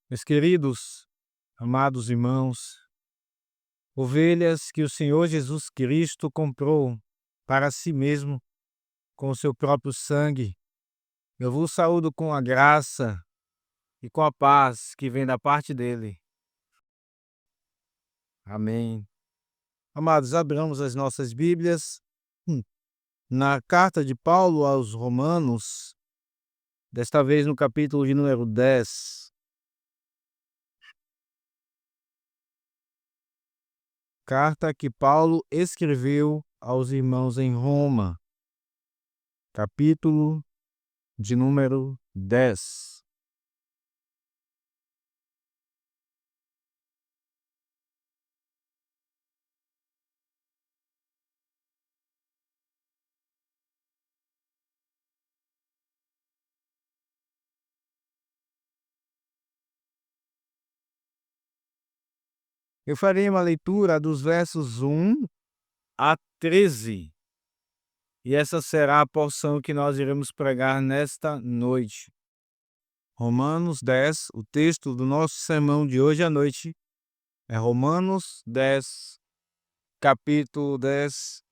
Meus queridos, amados irmãos, ovelhas que o Senhor Jesus Cristo comprou para si mesmo com o seu próprio sangue, eu vos saúdo com a graça e com a paz que vem da parte dele. Amém. Amados, abramos as nossas Bíblias hum, na carta de Paulo aos Romanos, desta vez no capítulo de número 10. Carta que Paulo escreveu aos irmãos em Roma, capítulo de número 10. Eu farei uma leitura dos versos 1 a 13, e essa será a porção que nós iremos pregar nesta noite. Romanos 10, o texto do nosso sermão de hoje à noite é Romanos 10, capítulo 10,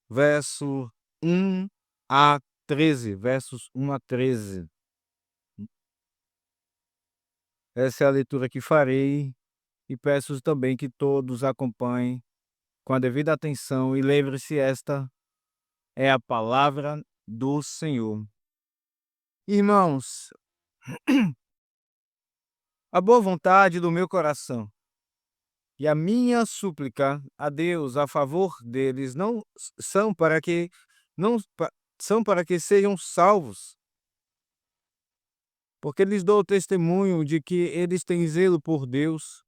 verso 1 a 13, versos 1 a 13. Essa é a leitura que farei e peço também que todos acompanhem com a devida atenção e lembre-se, esta é a palavra do Senhor. Irmãos, a boa vontade do meu coração e a minha súplica a Deus a favor deles não s- são para que não pa- são para que sejam salvos, porque lhes dou testemunho de que eles têm zelo por Deus,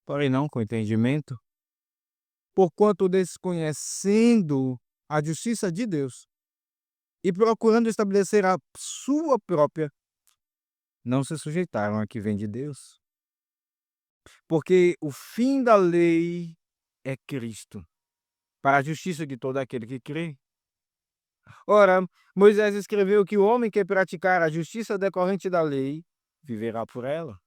porém não com entendimento, porquanto desconhecendo a justiça de Deus e procurando estabelecer a sua própria, não se sujeitaram a que vem de Deus. Porque o fim da lei é Cristo, para a justiça de todo aquele que crê. Ora, Moisés escreveu que o homem que praticar a justiça decorrente da lei viverá por ela,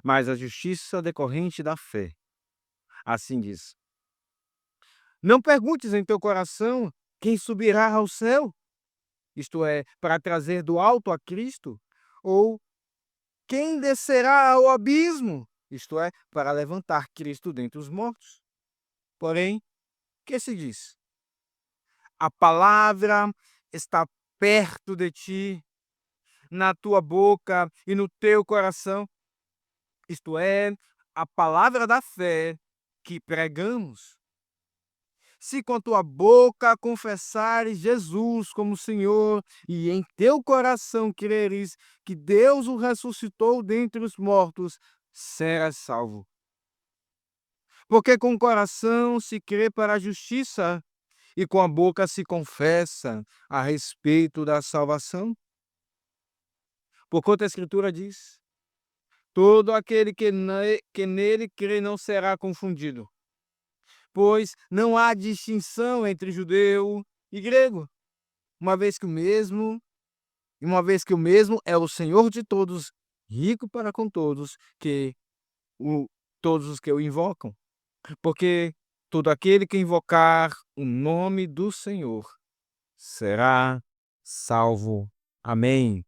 mas a justiça decorrente da fé. Assim diz: Não perguntes em teu coração quem subirá ao céu, isto é, para trazer do alto a Cristo, ou quem descerá ao abismo, isto é, para levantar Cristo dentre os mortos. Porém, que se diz? A palavra está perto de ti, na tua boca e no teu coração, isto é, a palavra da fé que pregamos. Se com tua boca confessares Jesus como Senhor e em teu coração creres que Deus o ressuscitou dentre os mortos, serás salvo. Porque com o coração se crê para a justiça e com a boca se confessa a respeito da salvação. Porquanto a Escritura diz: todo aquele que nele crê não será confundido, pois não há distinção entre judeu e grego, uma vez que o mesmo é o Senhor de todos, rico para com todos, o, todos os que o invocam. Porque todo aquele que invocar o nome do Senhor será salvo. Amém.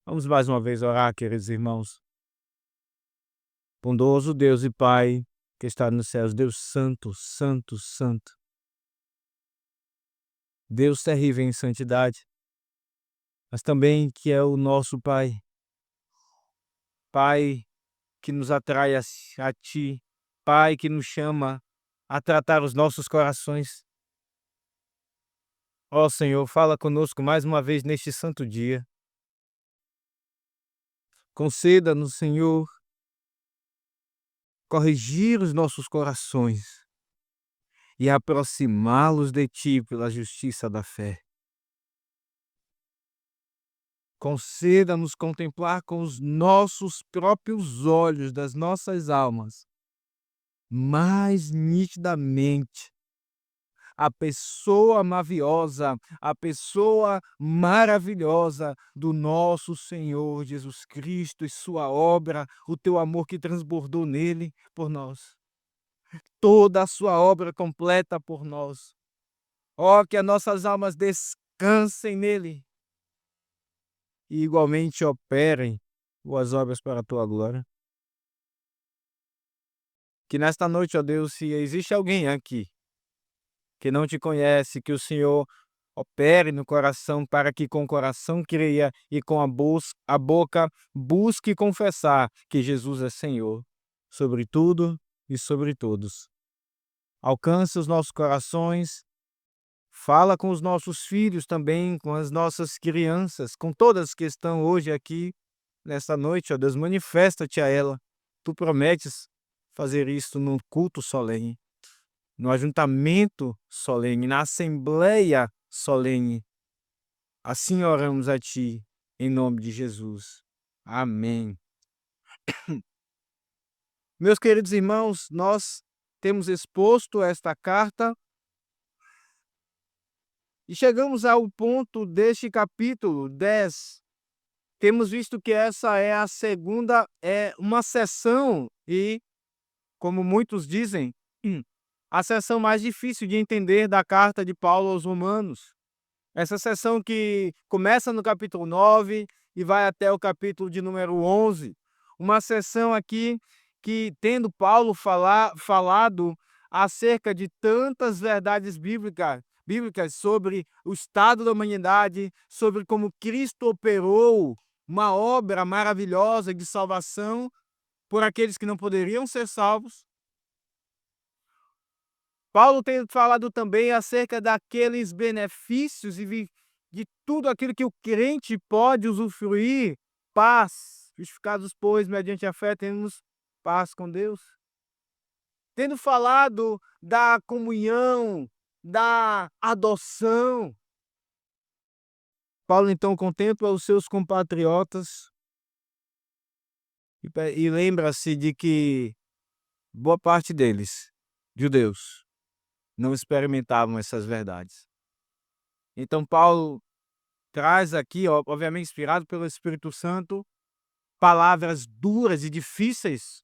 Vamos mais uma vez orar, queridos irmãos. Bondoso Deus e Pai, que está nos céus, Deus santo, santo, santo. Deus terrível em santidade, mas também que é o nosso Pai. Pai que nos atrai a Ti. Pai que nos chama a tratar os nossos corações. Ó Senhor, fala conosco mais uma vez neste santo dia. Conceda-nos, Senhor, corrigir os nossos corações e aproximá-los de Ti pela justiça da fé. Conceda-nos contemplar com os nossos próprios olhos das nossas almas, mais nitidamente, a pessoa maviosa, a pessoa maravilhosa do nosso Senhor Jesus Cristo e sua obra, o teu amor que transbordou nele por nós. Toda a sua obra completa por nós. Ó, que as nossas almas descansem nele e igualmente operem boas obras para a tua glória. Que nesta noite, ó Deus, se existe alguém aqui que não te conhece, que o Senhor opere no coração para que com o coração creia e com a boca busque confessar que Jesus é Senhor sobre tudo e sobre todos. Alcança os nossos corações, fala com os nossos filhos também, com as nossas crianças, com todas que estão hoje aqui nesta noite, ó Deus, manifesta-te a ela. Tu prometes fazer isto num culto solene, no ajuntamento solene, na assembleia solene. Assim oramos a Ti, em nome de Jesus. Amém. Meus queridos irmãos, nós temos exposto esta carta e chegamos ao ponto deste capítulo 10. Temos visto que essa é a segunda, é uma seção e, como muitos dizem, a seção mais difícil de entender da carta de Paulo aos Romanos. Essa seção que começa no capítulo 9 e vai até o capítulo de número 11. Uma seção aqui que, tendo Paulo falado acerca de tantas verdades bíblicas sobre o estado da humanidade, sobre como Cristo operou uma obra maravilhosa de salvação por aqueles que não poderiam ser salvos. Paulo tem falado também acerca daqueles benefícios e de tudo aquilo que o crente pode usufruir, paz, justificados, pois, mediante a fé, temos paz com Deus. Tendo falado da comunhão, da adoção, Paulo então contempla os seus compatriotas e lembra-se de que boa parte deles, judeus, não experimentavam essas verdades. Então Paulo traz aqui, obviamente inspirado pelo Espírito Santo, palavras duras e difíceis,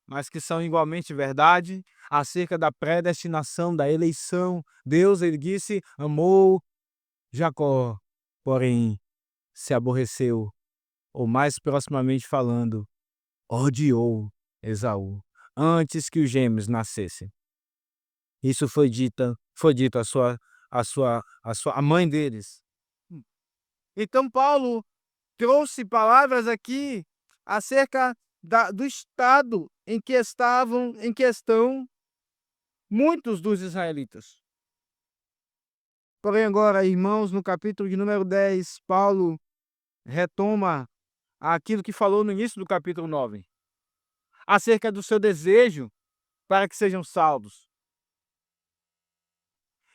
mas que são igualmente verdade, acerca da predestinação, da eleição. Deus, ele disse, amou Jacó, porém se aborreceu, ou mais proximamente falando, odiou Esaú, antes que os gêmeos nascessem. Isso foi dito à mãe deles. Então Paulo trouxe palavras aqui acerca do estado em que estão muitos dos israelitas. Porém agora, irmãos, no capítulo de número 10, Paulo retoma aquilo que falou no início do capítulo 9, acerca do seu desejo para que sejam salvos.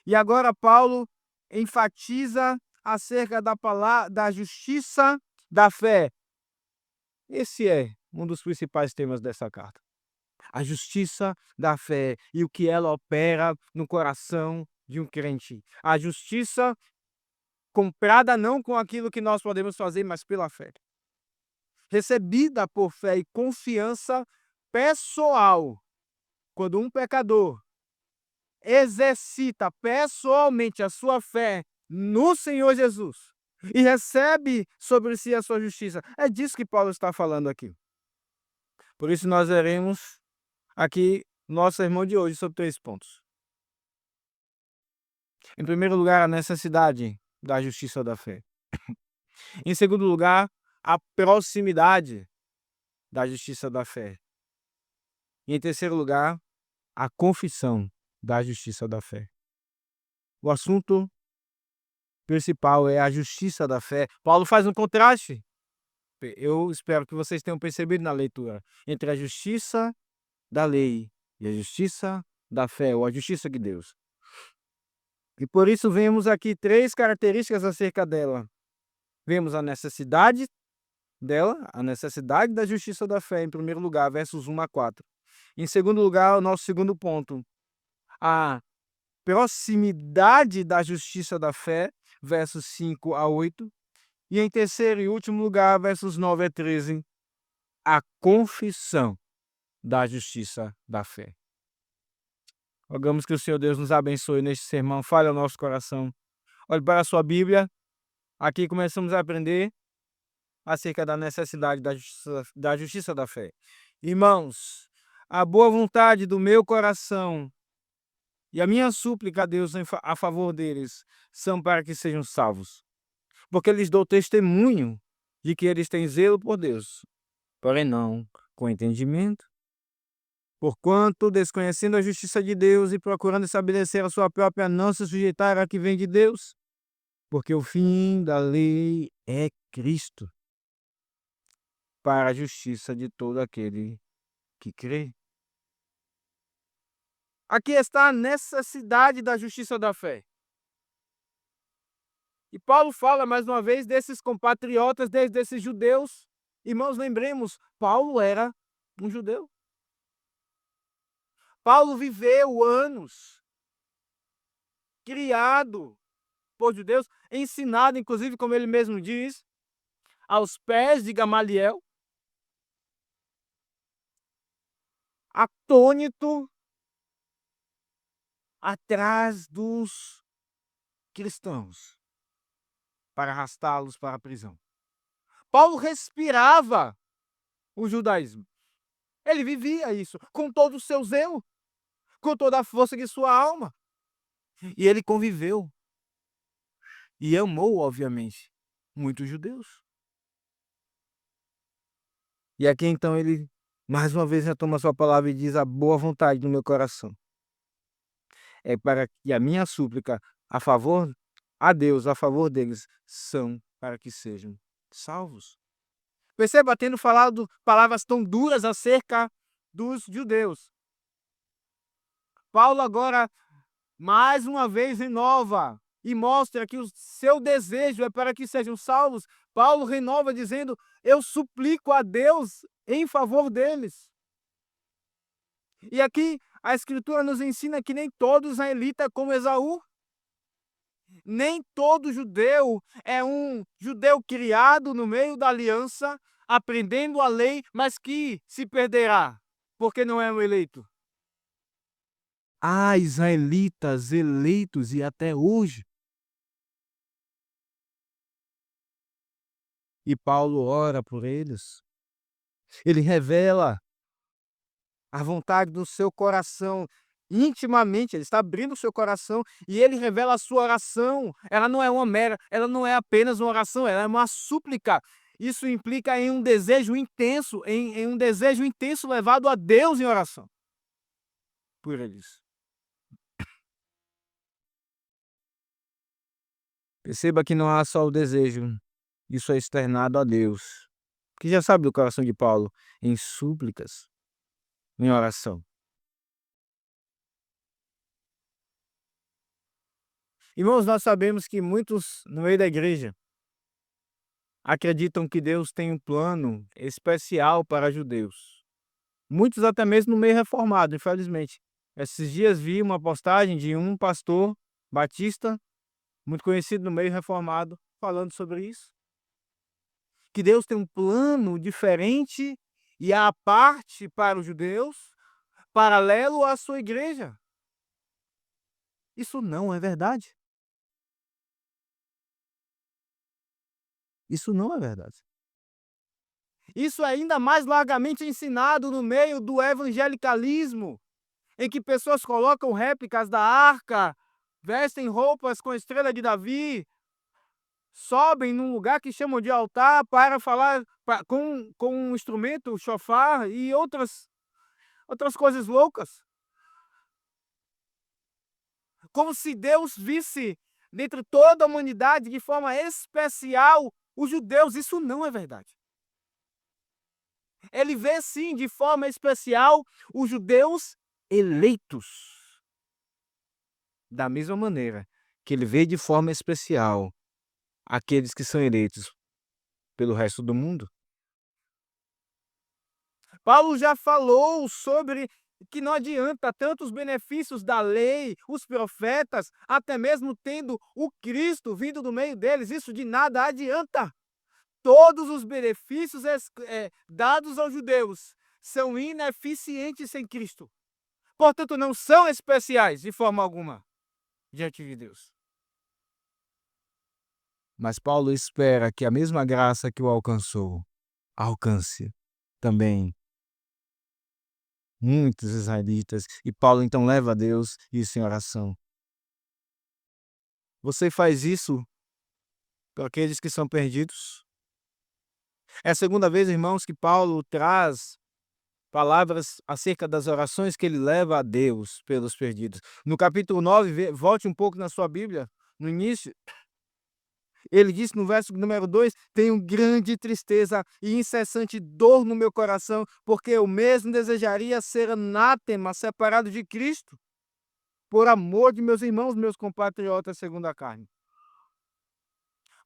E agora Paulo enfatiza acerca da justiça da fé. Esse é um dos principais temas dessa carta. A justiça da fé e o que ela opera no coração de um crente. A justiça comprada não com aquilo que nós podemos fazer, mas pela fé. Recebida por fé e confiança pessoal. Quando um pecador exercita pessoalmente a sua fé no Senhor Jesus e recebe sobre si a sua justiça. É disso que Paulo está falando aqui. Por isso nós veremos aqui nosso sermão de hoje sobre 3 pontos. Em primeiro lugar, a necessidade da justiça da fé. Em segundo lugar, a proximidade da justiça da fé. E em terceiro lugar, a confissão da justiça da fé. O assunto principal é a justiça da fé. Paulo faz um contraste. Eu espero que vocês tenham percebido na leitura entre a justiça da lei e a justiça da fé, ou a justiça de Deus. E por isso vemos aqui 3 características acerca dela. Vemos a necessidade dela, a necessidade da justiça da fé, em primeiro lugar, versos 1 a 4. Em segundo lugar, o nosso segundo ponto, a proximidade da justiça da fé, versos 5 a 8. E em terceiro e último lugar, versos 9 a 13, a confissão da justiça da fé. Rogamos que o Senhor Deus nos abençoe neste sermão, fale ao nosso coração. Olhe para a sua Bíblia, aqui começamos a aprender acerca da necessidade da justiça da fé. Irmãos, a boa vontade do meu coração e a minha súplica a Deus a favor deles são para que sejam salvos, porque lhes dou testemunho de que eles têm zelo por Deus, porém não com entendimento. Porquanto, desconhecendo a justiça de Deus e procurando estabelecer a sua própria, não se sujeitaram à que vem de Deus, porque o fim da lei é Cristo, para a justiça de todo aquele que crê. Aqui está a necessidade da justiça da fé. E Paulo fala mais uma vez desses compatriotas, desses judeus. Irmãos, lembremos, Paulo era um judeu. Paulo viveu anos, criado por judeus, ensinado, inclusive, como ele mesmo diz, aos pés de Gamaliel, atônito atrás dos cristãos, para arrastá-los para a prisão. Paulo respirava o judaísmo. Ele vivia isso com todo o seu zelo, com toda a força de sua alma. E ele conviveu e amou, obviamente, muitos judeus. E aqui então ele, mais uma vez, retoma a sua palavra e diz: a boa vontade do meu coração é para que a minha súplica a Deus, a favor deles, são para que sejam salvos. Perceba, tendo falado palavras tão duras acerca dos judeus, Paulo agora, mais uma vez, renova e mostra que o seu desejo é para que sejam salvos. Paulo renova dizendo: eu suplico a Deus em favor deles. E aqui a Escritura nos ensina que nem todo israelita é como Esaú. Nem todo judeu é um judeu criado no meio da aliança, aprendendo a lei, mas que se perderá, porque não é um eleito. Há israelitas eleitos e até hoje. E Paulo ora por eles. Ele revela a vontade do seu coração intimamente, ele está abrindo o seu coração e ele revela a sua oração. Ela não é apenas uma oração, ela é uma súplica. Isso implica em um desejo intenso, em um desejo intenso levado a Deus em oração por eles. Perceba que não há só o desejo, isso é externado a Deus, que já sabe do coração de Paulo, em súplicas, em oração. Irmãos, nós sabemos que muitos no meio da igreja acreditam que Deus tem um plano especial para judeus. Muitos até mesmo no meio reformado, infelizmente. Esses dias vi uma postagem de um pastor batista, muito conhecido no meio reformado, falando sobre isso. Que Deus tem um plano diferente e à parte para os judeus, paralelo à sua igreja. Isso não é verdade. Isso não é verdade. Isso é ainda mais largamente ensinado no meio do evangelicalismo, em que pessoas colocam réplicas da arca, vestem roupas com a estrela de Davi, sobem num lugar que chamam de altar para falar com um instrumento, o chofar e outras coisas loucas. Como se Deus visse dentre toda a humanidade de forma especial os judeus. Isso não é verdade. Ele vê sim de forma especial os judeus eleitos. Da mesma maneira que ele vê de forma especial aqueles que são eleitos pelo resto do mundo. Paulo já falou sobre que não adianta tantos benefícios da lei, os profetas, até mesmo tendo o Cristo vindo do meio deles, isso de nada adianta. Todos os benefícios dados aos judeus são ineficientes sem Cristo. Portanto, não são especiais de forma alguma diante de Deus. Mas Paulo espera que a mesma graça que o alcançou, alcance também muitos israelitas. E Paulo então leva a Deus isso em oração. Você faz isso para aqueles que são perdidos? É a segunda vez, irmãos, que Paulo traz palavras acerca das orações que ele leva a Deus pelos perdidos. No capítulo 9, volte um pouco na sua Bíblia, no início, ele disse no verso número 2: tenho grande tristeza e incessante dor no meu coração, porque eu mesmo desejaria ser anátema, separado de Cristo, por amor de meus irmãos, meus compatriotas segundo a carne.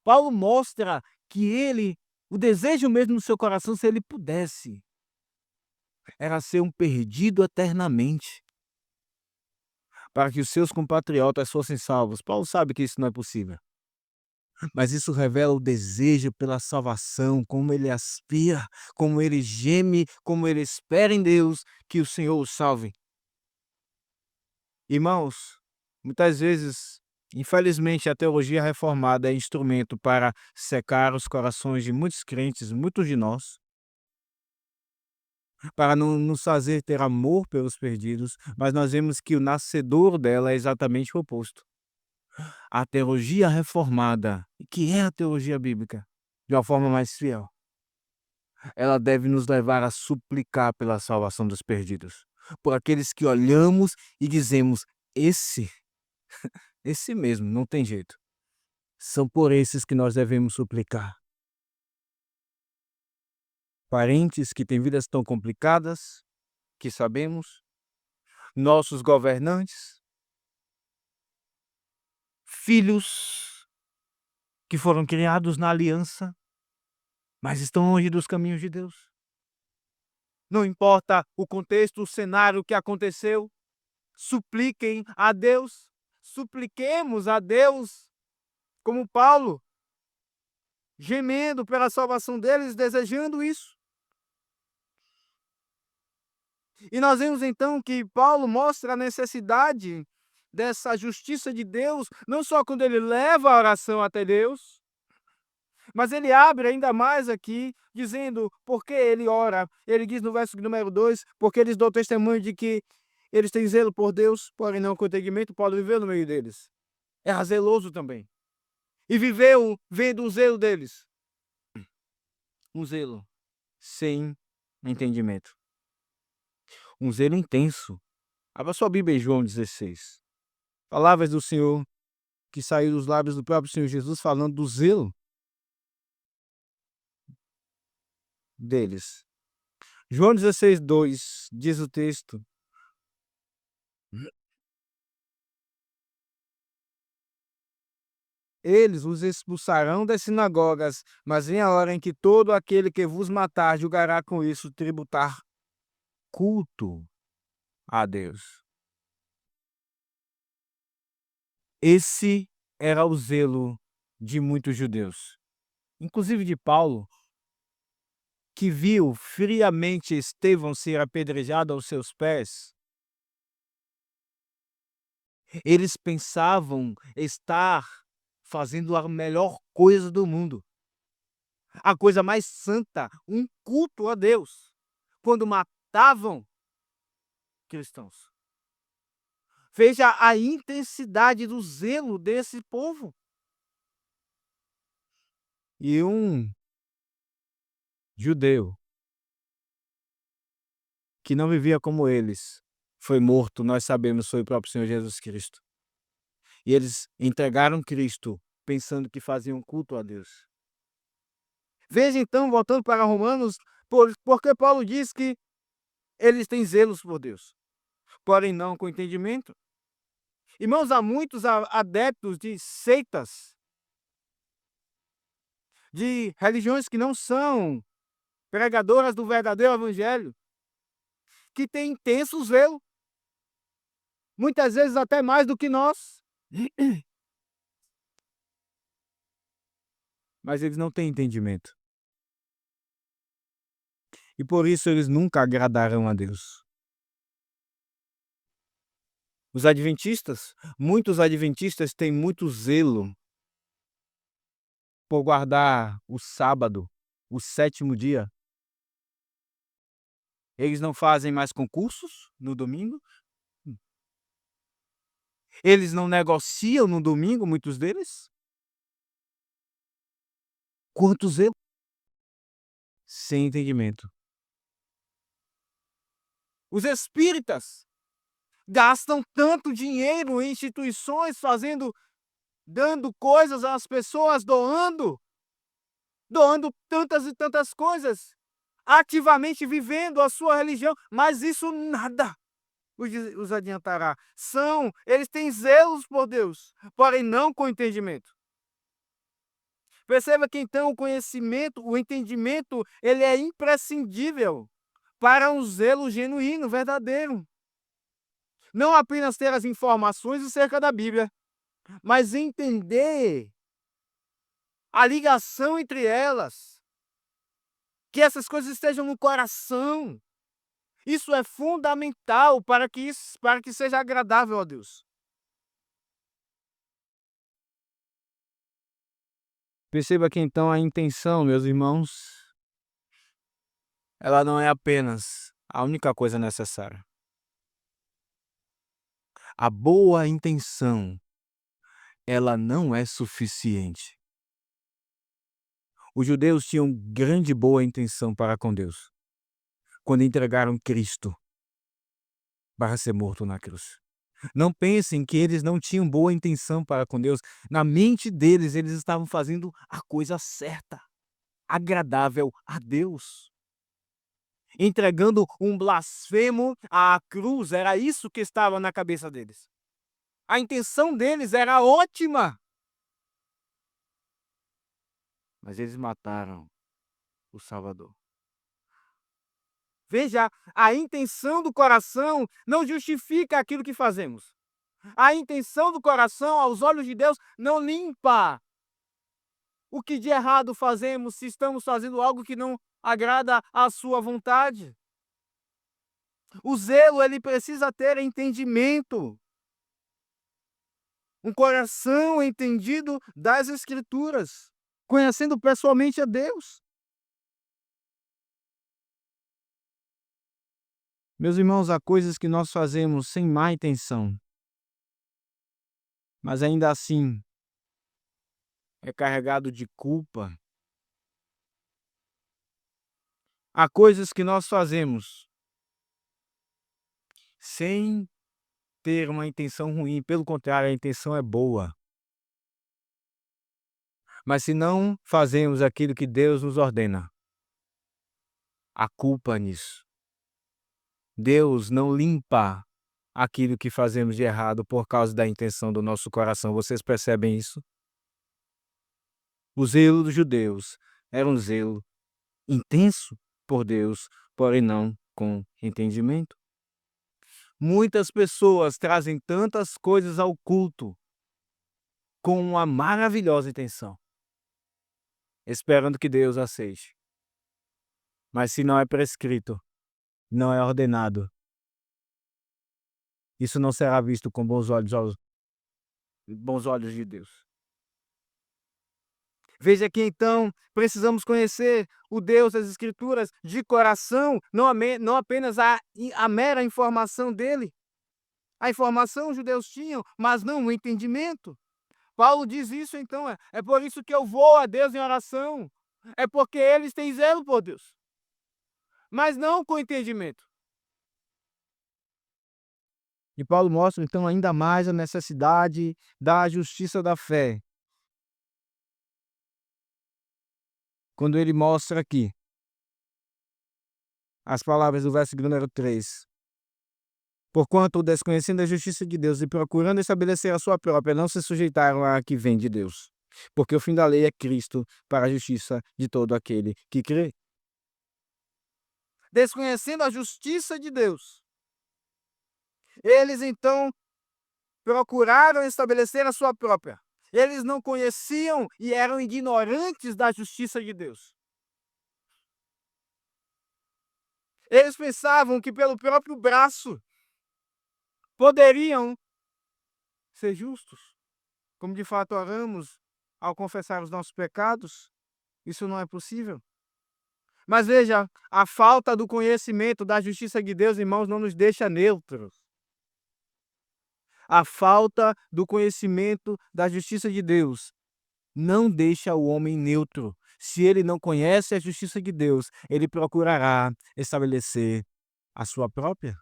Paulo mostra que o desejo mesmo no seu coração, se ele pudesse, era ser um perdido eternamente, para que os seus compatriotas fossem salvos. Paulo sabe que isso não é possível, mas isso revela o desejo pela salvação, como ele aspira, como ele geme, como ele espera em Deus que o Senhor o salve. Irmãos, muitas vezes, infelizmente, a teologia reformada é instrumento para secar os corações de muitos crentes, muitos de nós, para não nos fazer ter amor pelos perdidos, mas nós vemos que o nascedor dela é exatamente o oposto. A teologia reformada, que é a teologia bíblica, de uma forma mais fiel, ela deve nos levar a suplicar pela salvação dos perdidos, por aqueles que olhamos e dizemos: esse, esse mesmo, não tem jeito. São por esses que nós devemos suplicar. Parentes que têm vidas tão complicadas, que sabemos, nossos governantes, filhos que foram criados na aliança, mas estão longe dos caminhos de Deus. Não importa o contexto, o cenário que aconteceu, supliquem a Deus, supliquemos a Deus, como Paulo, gemendo pela salvação deles, desejando isso. E nós vemos então que Paulo mostra a necessidade dessa justiça de Deus, não só quando ele leva a oração até Deus, mas ele abre ainda mais aqui, dizendo por que ele ora. Ele diz no verso número 2, porque eles dão testemunho de que eles têm zelo por Deus, porém não com entendimento. Paulo viveu no meio deles. Era zeloso também. E viveu vendo o zelo deles. Um zelo sem entendimento. Um zelo intenso. Abra sua Bíblia em João 16. Palavras do Senhor que saiu dos lábios do próprio Senhor Jesus falando do zelo deles. João 16, 2 diz o texto: eles os expulsarão das sinagogas, mas vem a hora em que todo aquele que vos matar julgará com isso tributar culto a Deus. Esse era o zelo de muitos judeus, inclusive de Paulo, que viu friamente Estevão ser apedrejado aos seus pés. Eles pensavam estar fazendo a melhor coisa do mundo, a coisa mais santa, um culto a Deus, quando matavam cristãos. Veja a intensidade do zelo desse povo. E um judeu que não vivia como eles foi morto, nós sabemos, foi o próprio Senhor Jesus Cristo. E eles entregaram Cristo pensando que faziam culto a Deus. Veja então, voltando para Romanos, porque Paulo diz que eles têm zelos por Deus, porém não com entendimento. Irmãos, há muitos adeptos de seitas, de religiões que não são pregadoras do verdadeiro evangelho, que têm intenso zelo, muitas vezes até mais do que nós. Mas eles não têm entendimento. E por isso eles nunca agradarão a Deus. Os adventistas, muitos adventistas têm muito zelo por guardar o sábado, o 7º dia. Eles não fazem mais concursos no domingo. Eles não negociam no domingo, muitos deles. Quanto zelo? Sem entendimento. Os espíritas gastam tanto dinheiro em instituições dando coisas às pessoas, doando tantas e tantas coisas, ativamente vivendo a sua religião, mas isso nada os adiantará. Eles têm zelos por Deus, porém não com entendimento. Perceba que então o entendimento, ele é imprescindível para um zelo genuíno, verdadeiro. Não apenas ter as informações acerca da Bíblia, mas entender a ligação entre elas, que essas coisas estejam no coração. Isso é fundamental para que seja agradável a Deus. Perceba que então a intenção, meus irmãos, ela não é apenas a única coisa necessária. A boa intenção, ela não é suficiente. Os judeus tinham grande boa intenção para com Deus, quando entregaram Cristo para ser morto na cruz. Não pensem que eles não tinham boa intenção para com Deus. Na mente deles, eles estavam fazendo a coisa certa, agradável a Deus. Entregando um blasfemo à cruz, era isso que estava na cabeça deles. A intenção deles era ótima. Mas eles mataram o Salvador. Veja, a intenção do coração não justifica aquilo que fazemos. A intenção do coração, aos olhos de Deus, não limpa o que de errado fazemos se estamos fazendo algo que não agrada à sua vontade. O zelo, ele precisa ter entendimento. Um coração entendido das Escrituras, conhecendo pessoalmente a Deus. Meus irmãos, há coisas que nós fazemos sem má intenção, mas ainda assim é carregado de culpa. Há coisas que nós fazemos sem ter uma intenção ruim, pelo contrário, a intenção é boa. Mas se não fazemos aquilo que Deus nos ordena, há culpa nisso. Deus não limpa aquilo que fazemos de errado por causa da intenção do nosso coração. Vocês percebem isso? O zelo dos judeus era um zelo intenso por Deus, porém não com entendimento. Muitas pessoas trazem tantas coisas ao culto com uma maravilhosa intenção, esperando que Deus aceite. Mas se não é prescrito, não é ordenado, isso não será visto com bons olhos de Deus. Veja que então precisamos conhecer o Deus das Escrituras de coração, não apenas a mera informação dele. A informação os judeus tinham, mas não o entendimento. Paulo diz isso então, é por isso que eu vou a Deus em oração. É porque eles têm zelo por Deus, mas não com entendimento. E Paulo mostra então ainda mais a necessidade da justiça da fé, quando ele mostra aqui as palavras do verso número 3. Porquanto, desconhecendo a justiça de Deus e procurando estabelecer a sua própria, não se sujeitaram à que vem de Deus. Porque o fim da lei é Cristo para a justiça de todo aquele que crê. desconhecendo a justiça de Deus, eles então procuraram estabelecer a sua própria. Eles não conheciam e eram ignorantes da justiça de Deus. Eles pensavam que pelo próprio braço poderiam ser justos, como de fato oramos ao confessar os nossos pecados. Isso não é possível. Mas veja, a falta do conhecimento da justiça de Deus, irmãos, não nos deixa neutros. A falta do conhecimento da justiça de Deus não deixa o homem neutro. Se ele não conhece a justiça de Deus, ele procurará estabelecer a sua própria.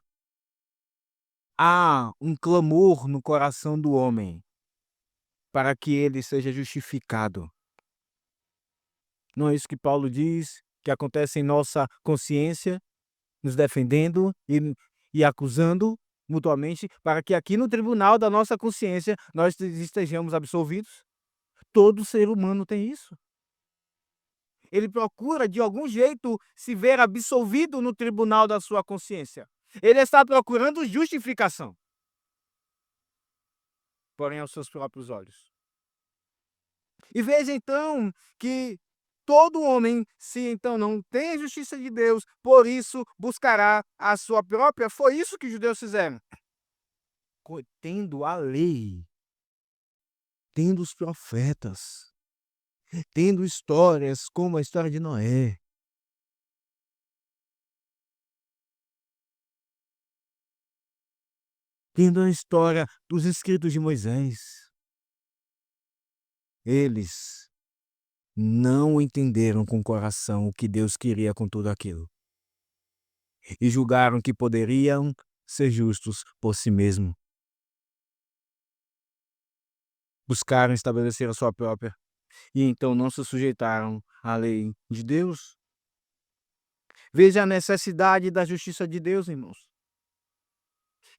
Há um clamor no coração do homem para que ele seja justificado. Não é isso que Paulo diz, que acontece em nossa consciência, nos defendendo e acusando mutuamente, para que aqui no tribunal da nossa consciência nós estejamos absolvidos? Todo ser humano tem isso. Ele procura, de algum jeito, se ver absolvido no tribunal da sua consciência. Ele está procurando justificação, porém aos seus próprios olhos. E veja então que todo homem, se então não tem a justiça de Deus, por isso buscará a sua própria. Foi isso que os judeus fizeram. Tendo a lei, tendo os profetas, tendo histórias como a história de Noé, tendo a história dos escritos de Moisés, eles não entenderam com o coração o que Deus queria com tudo aquilo e julgaram que poderiam ser justos por si mesmos. Buscaram estabelecer a sua própria e então não se sujeitaram à lei de Deus. Veja a necessidade da justiça de Deus, irmãos.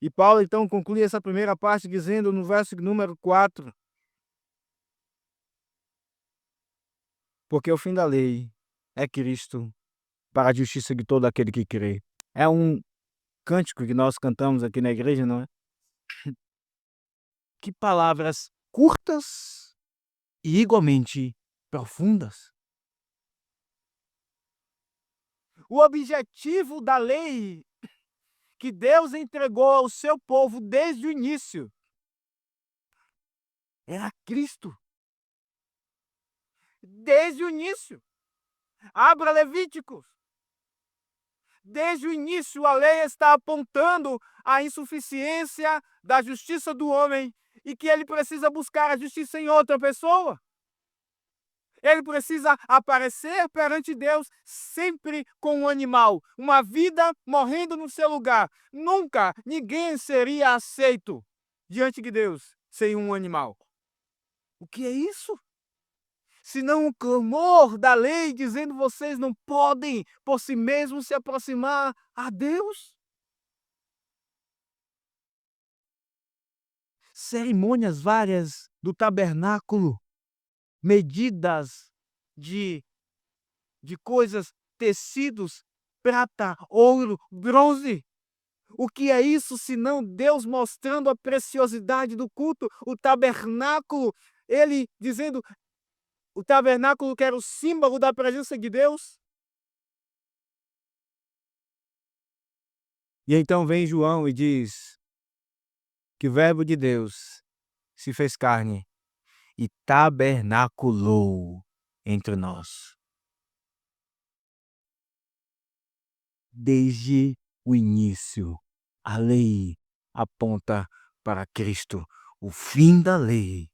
E Paulo então conclui essa primeira parte dizendo no verso número 4: porque o fim da lei é Cristo para a justiça de todo aquele que crê. É um cântico que nós cantamos aqui na igreja, não é? Que palavras curtas e igualmente profundas. O objetivo da lei que Deus entregou ao seu povo desde o início era Cristo. Desde o início. Abra Levíticos. Desde o início, a lei está apontando a insuficiência da justiça do homem e que ele precisa buscar a justiça em outra pessoa. Ele precisa aparecer perante Deus sempre com um animal, uma vida morrendo no seu lugar. Nunca ninguém seria aceito diante de Deus sem um animal. O que é isso? Senão o clamor da lei dizendo vocês não podem por si mesmos se aproximar a Deus. Cerimônias várias do tabernáculo, medidas de coisas, tecidos, prata, ouro, bronze. O que é isso senão Deus mostrando a preciosidade do culto? O tabernáculo, ele dizendo, o tabernáculo que era o símbolo da presença de Deus. E então vem João e diz que o verbo de Deus se fez carne e tabernaculou entre nós. Desde o início, a lei aponta para Cristo. O fim da lei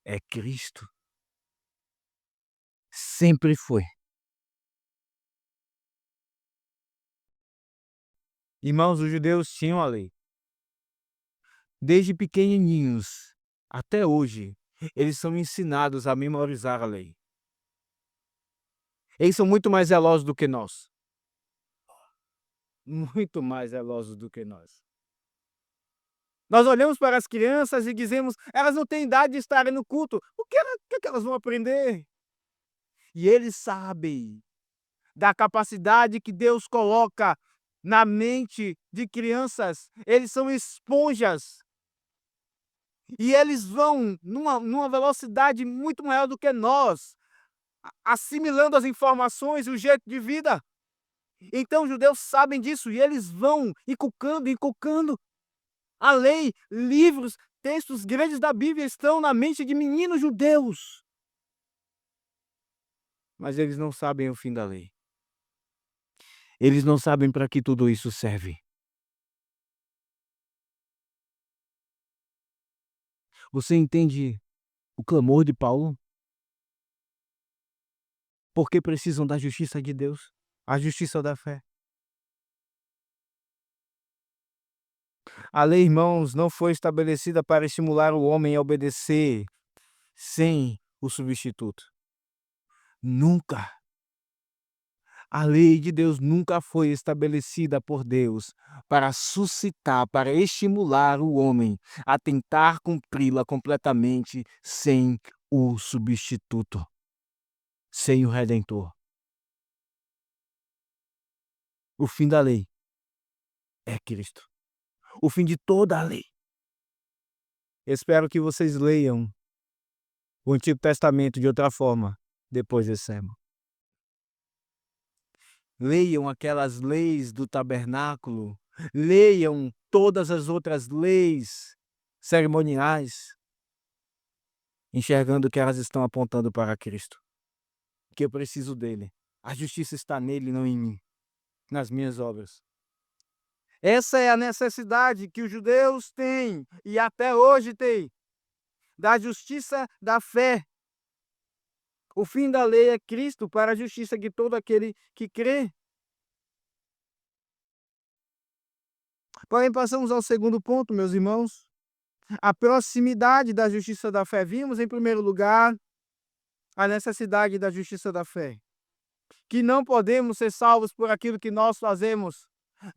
é Cristo. Sempre foi. Irmãos, os judeus tinham a lei. Desde pequenininhos até hoje, eles são ensinados a memorizar a lei. Eles são muito mais zelosos do que nós. Muito mais zelosos do que nós. Nós olhamos para as crianças e dizemos, elas não têm idade de estarem no culto. O que elas vão aprender? E eles sabem da capacidade que Deus coloca na mente de crianças. Eles são esponjas. E eles vão numa velocidade muito maior do que nós, assimilando as informações e o jeito de vida. Então os judeus sabem disso e eles vão inculcando. A lei, livros, textos grandes da Bíblia estão na mente de meninos judeus. Mas eles não sabem o fim da lei. Eles não sabem para que tudo isso serve. Você entende o clamor de Paulo? Porque precisam da justiça de Deus, a justiça da fé. A lei, irmãos, não foi estabelecida para estimular o homem a obedecer sem o substituto. Nunca. A lei de Deus nunca foi estabelecida por Deus para suscitar, para estimular o homem a tentar cumpri-la completamente sem o substituto, sem o Redentor. O fim da lei é Cristo. O fim de toda a lei. Espero que vocês leiam o Antigo Testamento de outra forma depois desse sermão. Leiam aquelas leis do tabernáculo, leiam todas as outras leis cerimoniais, enxergando que elas estão apontando para Cristo, que eu preciso dele. A justiça está nele, não em mim, nas minhas obras. Essa é a necessidade que os judeus têm e até hoje têm, da justiça da fé. O fim da lei é Cristo para a justiça de todo aquele que crê. Porém, passamos ao segundo ponto, meus irmãos. A proximidade da justiça da fé. Vimos, em primeiro lugar, a necessidade da justiça da fé. Que não podemos ser salvos por aquilo que nós fazemos.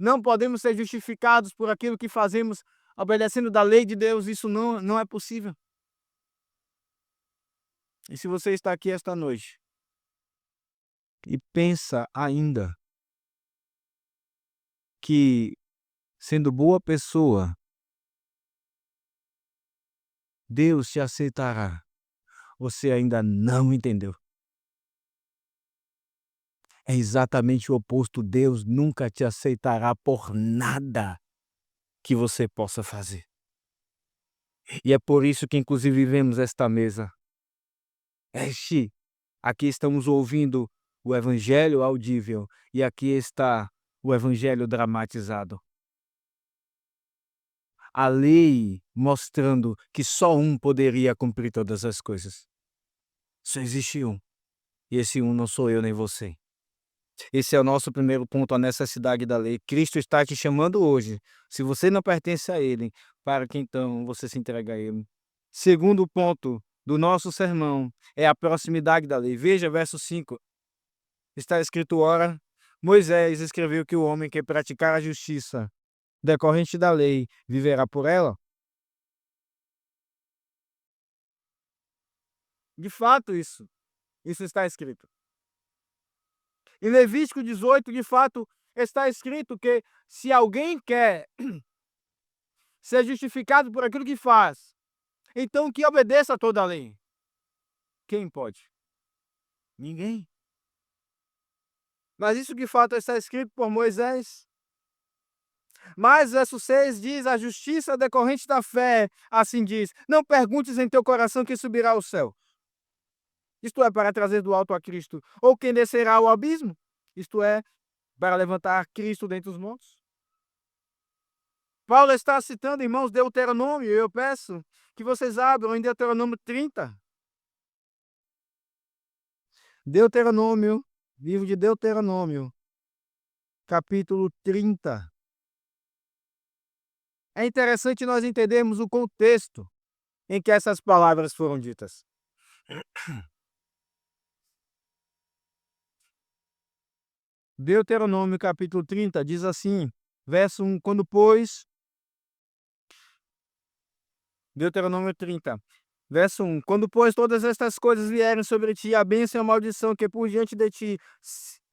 Não podemos ser justificados por aquilo que fazemos obedecendo da lei de Deus. Isso não é possível. E se você está aqui esta noite e pensa ainda que, sendo boa pessoa, Deus te aceitará, você ainda não entendeu. É exatamente o oposto. Deus nunca te aceitará por nada que você possa fazer. E é por isso que, inclusive, vemos esta mesa. Aqui estamos ouvindo o evangelho audível e aqui está o evangelho dramatizado. A lei mostrando que só um poderia cumprir todas as coisas. Só existe um. E esse um não sou eu nem você. Esse é o nosso primeiro ponto, a necessidade da lei. Cristo está te chamando hoje, se você não pertence a Ele, para que então você se entregue a Ele. Segundo ponto do nosso sermão é a proximidade da lei. Veja verso 5. Está escrito: ora, Moisés escreveu que o homem que praticar a justiça decorrente da lei viverá por ela. De fato, isso está escrito. Em Levítico 18, de fato, está escrito que se alguém quer ser justificado por aquilo que faz, então que obedeça a toda a lei. Quem pode? Ninguém. Mas isso de fato está escrito por Moisés. Mas verso 6 diz: a justiça decorrente da fé, assim diz, não perguntes em teu coração quem subirá ao céu. Isto é, para trazer do alto a Cristo. Ou quem descerá ao abismo. Isto é, para levantar Cristo dentre os mortos. Paulo está citando, irmãos, Deuteronômio. Eu peço que vocês abram em Deuteronômio 30. Deuteronômio, livro de Deuteronômio, capítulo 30. É interessante nós entendermos o contexto em que essas palavras foram ditas. Deuteronômio capítulo 30 diz assim, verso 1, Deuteronômio 30, verso 1, quando pois todas estas coisas vierem sobre ti, a bênção e a maldição que por diante de ti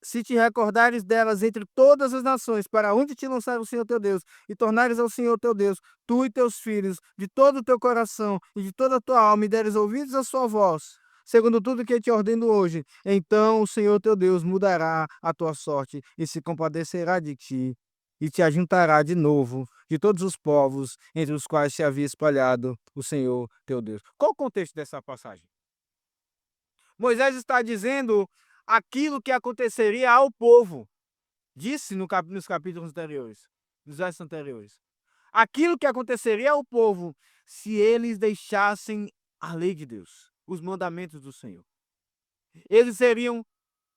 se te recordares delas entre todas as nações, para onde te lançar o Senhor teu Deus, e tornares ao Senhor teu Deus, tu e teus filhos, de todo o teu coração e de toda a tua alma, e deres ouvidos à sua voz, segundo tudo que te ordeno hoje, então o Senhor teu Deus mudará a tua sorte e se compadecerá de ti, e te ajuntará de novo de todos os povos entre os quais se havia espalhado o Senhor teu Deus. Qual o contexto dessa passagem? Moisés está dizendo aquilo que aconteceria ao povo. Disse nos capítulos anteriores, nos versos anteriores. Aquilo que aconteceria ao povo se eles deixassem a lei de Deus, os mandamentos do Senhor. Eles seriam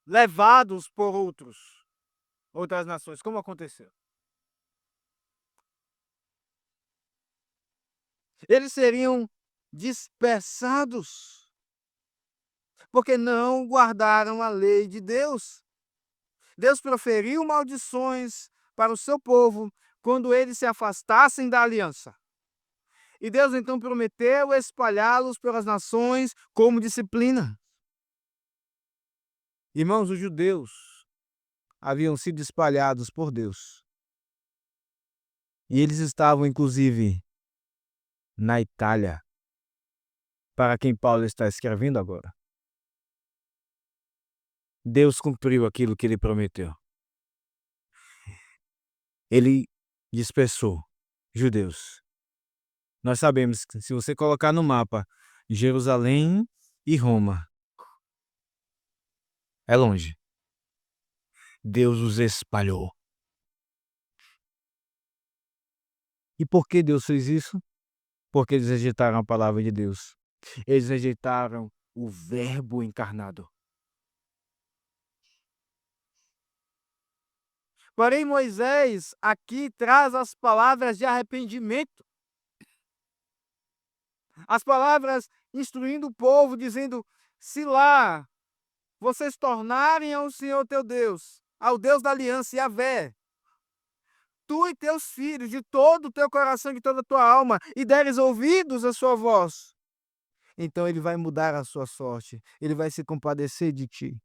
levados por outras nações, como aconteceu. Eles seriam dispersados, porque não guardaram a lei de Deus. Deus proferiu maldições para o seu povo quando eles se afastassem da aliança. E Deus então prometeu espalhá-los pelas nações como disciplina. Irmãos, os judeus haviam sido espalhados por Deus. E eles estavam, inclusive, na Itália, para quem Paulo está escrevendo agora. Deus cumpriu aquilo que ele prometeu. Ele dispersou judeus. Nós sabemos que se você colocar no mapa Jerusalém e Roma, é longe. Deus os espalhou. E por que Deus fez isso? Porque eles rejeitaram a palavra de Deus. Eles rejeitaram o Verbo encarnado. Porém, Moisés aqui traz as palavras de arrependimento. As palavras instruindo o povo, dizendo: se lá vocês tornarem ao Senhor teu Deus, ao Deus da aliança, Yahvé, tu e teus filhos, de todo o teu coração, de toda a tua alma, e deres ouvidos à sua voz, então ele vai mudar a sua sorte, ele vai se compadecer de ti,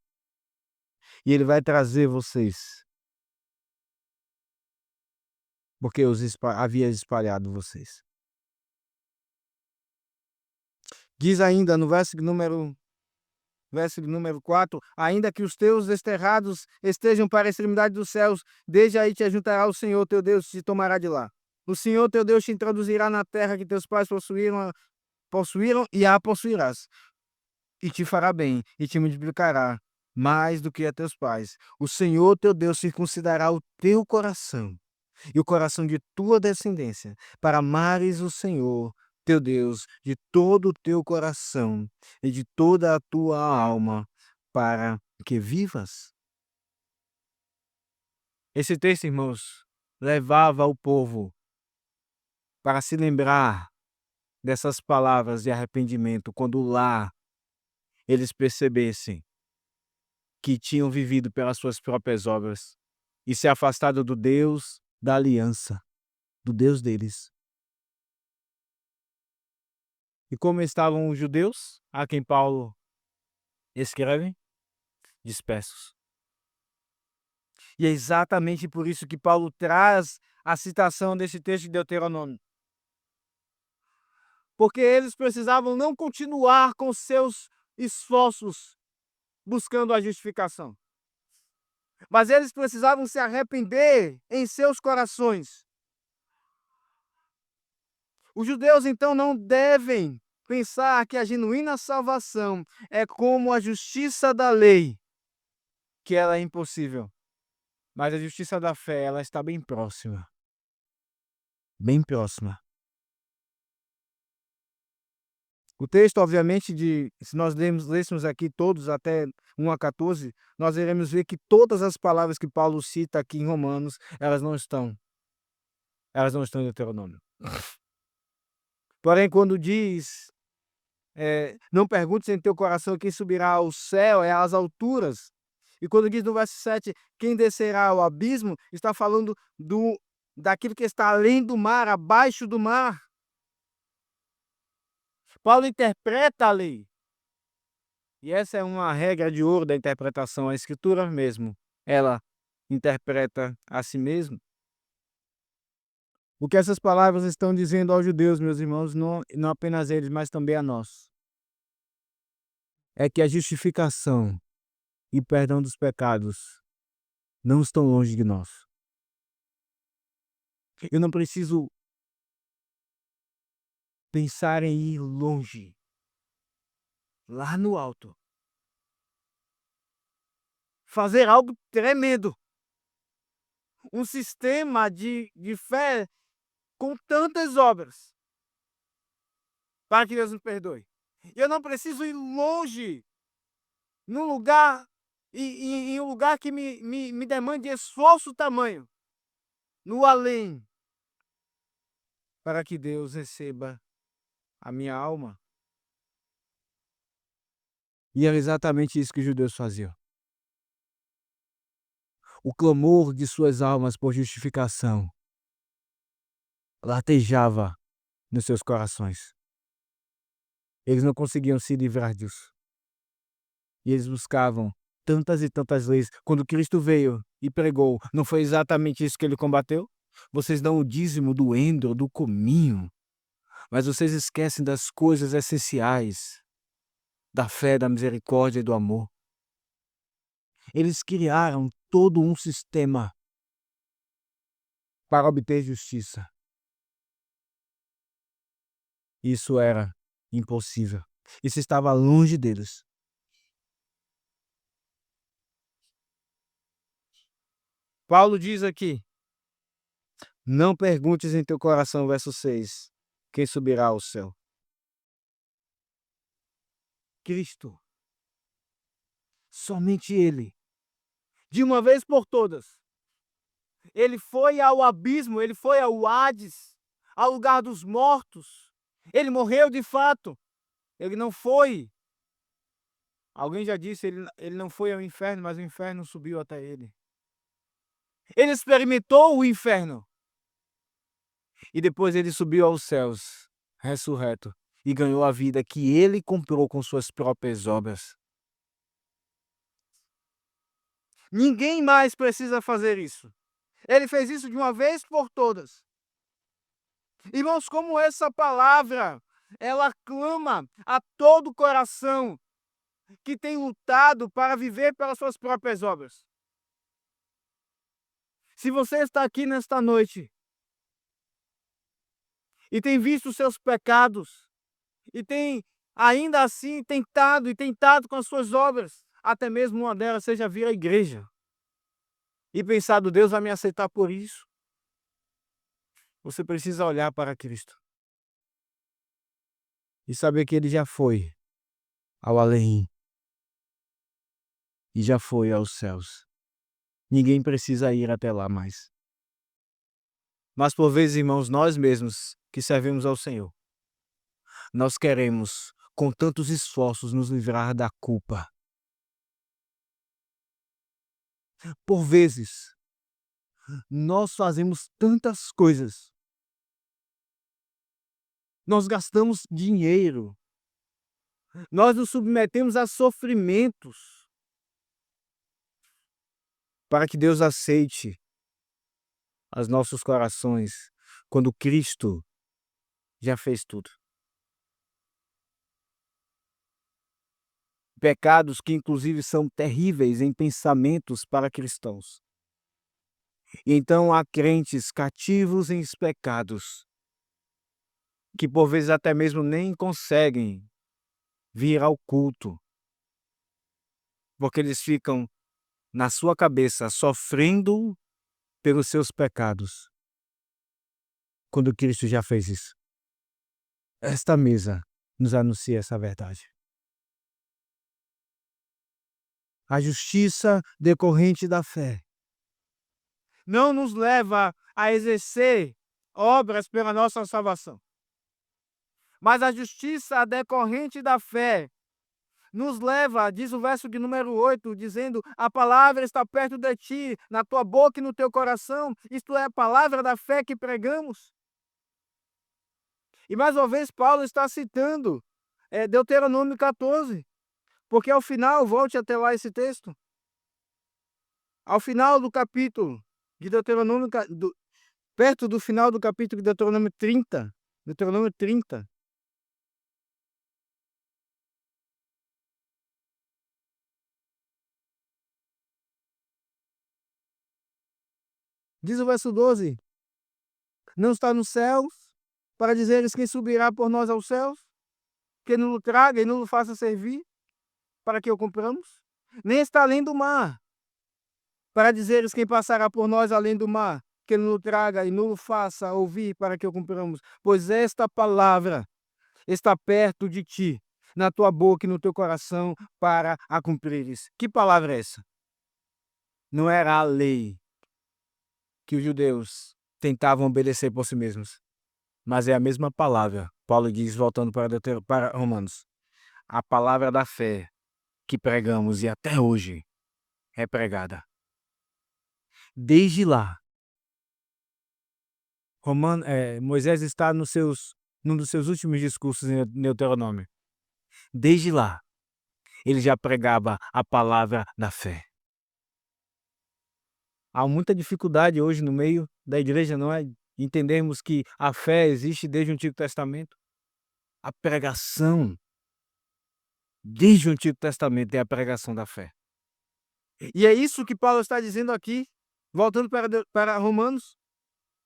e ele vai trazer vocês, porque havia espalhado vocês. Diz ainda no verso número 4, ainda que os teus desterrados estejam para a extremidade dos céus, desde aí te ajuntará o Senhor teu Deus e te tomará de lá. O Senhor teu Deus te introduzirá na terra que teus pais possuíram e a possuirás. E te fará bem, e te multiplicará mais do que a teus pais. O Senhor teu Deus circuncidará o teu coração e o coração de tua descendência, para amares o Senhor teu Deus de todo o teu coração e de toda a tua alma, para que vivas. Esse texto, irmãos, levava o povo para se lembrar dessas palavras de arrependimento, quando lá eles percebessem que tinham vivido pelas suas próprias obras e se afastado do Deus da aliança, do Deus deles. E como estavam os judeus, a quem Paulo escreve? Dispersos. E é exatamente por isso que Paulo traz a citação desse texto de Deuteronômio. Porque eles precisavam não continuar com seus esforços buscando a justificação, mas eles precisavam se arrepender em seus corações. Os judeus, então, não devem pensar que a genuína salvação é como a justiça da lei, que ela é impossível. Mas a justiça da fé, ela está bem próxima. Bem próxima. O texto, obviamente, se nós lêssemos aqui todos até 1 a 14, nós iremos ver que todas as palavras que Paulo cita aqui em Romanos, elas não estão em Deuteronômio. Porém, quando diz, não perguntes em teu coração quem subirá ao céu, às alturas. E quando diz no verso 7, quem descerá ao abismo, está falando daquilo que está além do mar, abaixo do mar. Paulo interpreta a lei. E essa é uma regra de ouro da interpretação, a escritura mesmo. ela interpreta a si mesma. O que essas palavras estão dizendo aos judeus, meus irmãos, não apenas eles, mas também a nós, é que a justificação e perdão dos pecados não estão longe de nós. Eu não preciso pensar em ir longe, lá no alto, fazer algo tremendo, um sistema de fé com tantas obras, para que Deus me perdoe. Eu não preciso ir longe, num lugar, em um lugar que me demande esforço tamanho, no além, para que Deus receba a minha alma. E era exatamente isso que os judeus faziam. O clamor de suas almas por justificação latejava nos seus corações. Eles não conseguiam se livrar disso. E eles buscavam tantas e tantas leis. Quando Cristo veio e pregou, não foi exatamente isso que ele combateu? Vocês dão o dízimo do endro, do cominho, mas vocês esquecem das coisas essenciais, da fé, da misericórdia e do amor. Eles criaram todo um sistema para obter justiça. Isso era impossível. Isso estava longe deles. Paulo diz aqui: não perguntes em teu coração, verso 6, quem subirá ao céu? Cristo. Somente Ele. De uma vez por todas. Ele foi ao abismo, ele foi ao Hades, ao lugar dos mortos. Ele morreu de fato. Ele não foi. Alguém já disse, ele não foi ao inferno, mas o inferno subiu até ele. Ele experimentou o inferno. E depois ele subiu aos céus, ressurreto, e ganhou a vida que ele comprou com suas próprias obras. Ninguém mais precisa fazer isso. Ele fez isso de uma vez por todas. Irmãos, como essa palavra, ela clama a todo coração que tem lutado para viver pelas suas próprias obras. Se você está aqui nesta noite e tem visto os seus pecados e tem ainda assim tentado com as suas obras, até mesmo uma delas seja vir à igreja e pensado, Deus vai me aceitar por isso. Você precisa olhar para Cristo e saber que Ele já foi ao além e já foi aos céus. Ninguém precisa ir até lá mais. Mas por vezes, irmãos, nós mesmos que servimos ao Senhor, nós queremos, com tantos esforços, nos livrar da culpa. Por vezes, nós fazemos tantas coisas. Nós gastamos dinheiro. Nós nos submetemos a sofrimentos para que Deus aceite os nossos corações, quando Cristo já fez tudo. Pecados que inclusive são terríveis em pensamentos para cristãos. E então há crentes cativos em pecados, que por vezes até mesmo nem conseguem vir ao culto, porque eles ficam na sua cabeça sofrendo pelos seus pecados, quando Cristo já fez isso. Esta mesa nos anuncia essa verdade. A justiça decorrente da fé não nos leva a exercer obras pela nossa salvação. Mas a justiça decorrente da fé nos leva, diz o verso de número 8, dizendo: a palavra está perto de ti, na tua boca e no teu coração. Isto é a palavra da fé que pregamos. E mais uma vez Paulo está citando Deuteronômio 14, porque ao final, volte até lá esse texto. Ao final do capítulo de Deuteronômio, perto do final do capítulo de Deuteronômio 30, diz o verso 12: não está nos céus, para dizeres quem subirá por nós aos céus, que não o traga e não o faça servir, para que o cumpramos? Nem está além do mar, para dizeres quem passará por nós além do mar, que não o traga e não o faça ouvir, para que o cumpramos? Pois esta palavra está perto de ti, na tua boca e no teu coração, para a cumprires. Que palavra é essa? Não era a lei que os judeus tentavam obedecer por si mesmos, mas é a mesma palavra. Paulo diz, voltando para Romanos, a palavra da fé que pregamos e até hoje é pregada. Desde lá, Moisés está num dos seus últimos discursos em Deuteronômio. Desde lá, ele já pregava a palavra da fé. Há muita dificuldade hoje no meio da igreja, não é? Entendermos que a fé existe desde o Antigo Testamento. A pregação, desde o Antigo Testamento, é a pregação da fé. E é isso que Paulo está dizendo aqui, voltando para Romanos,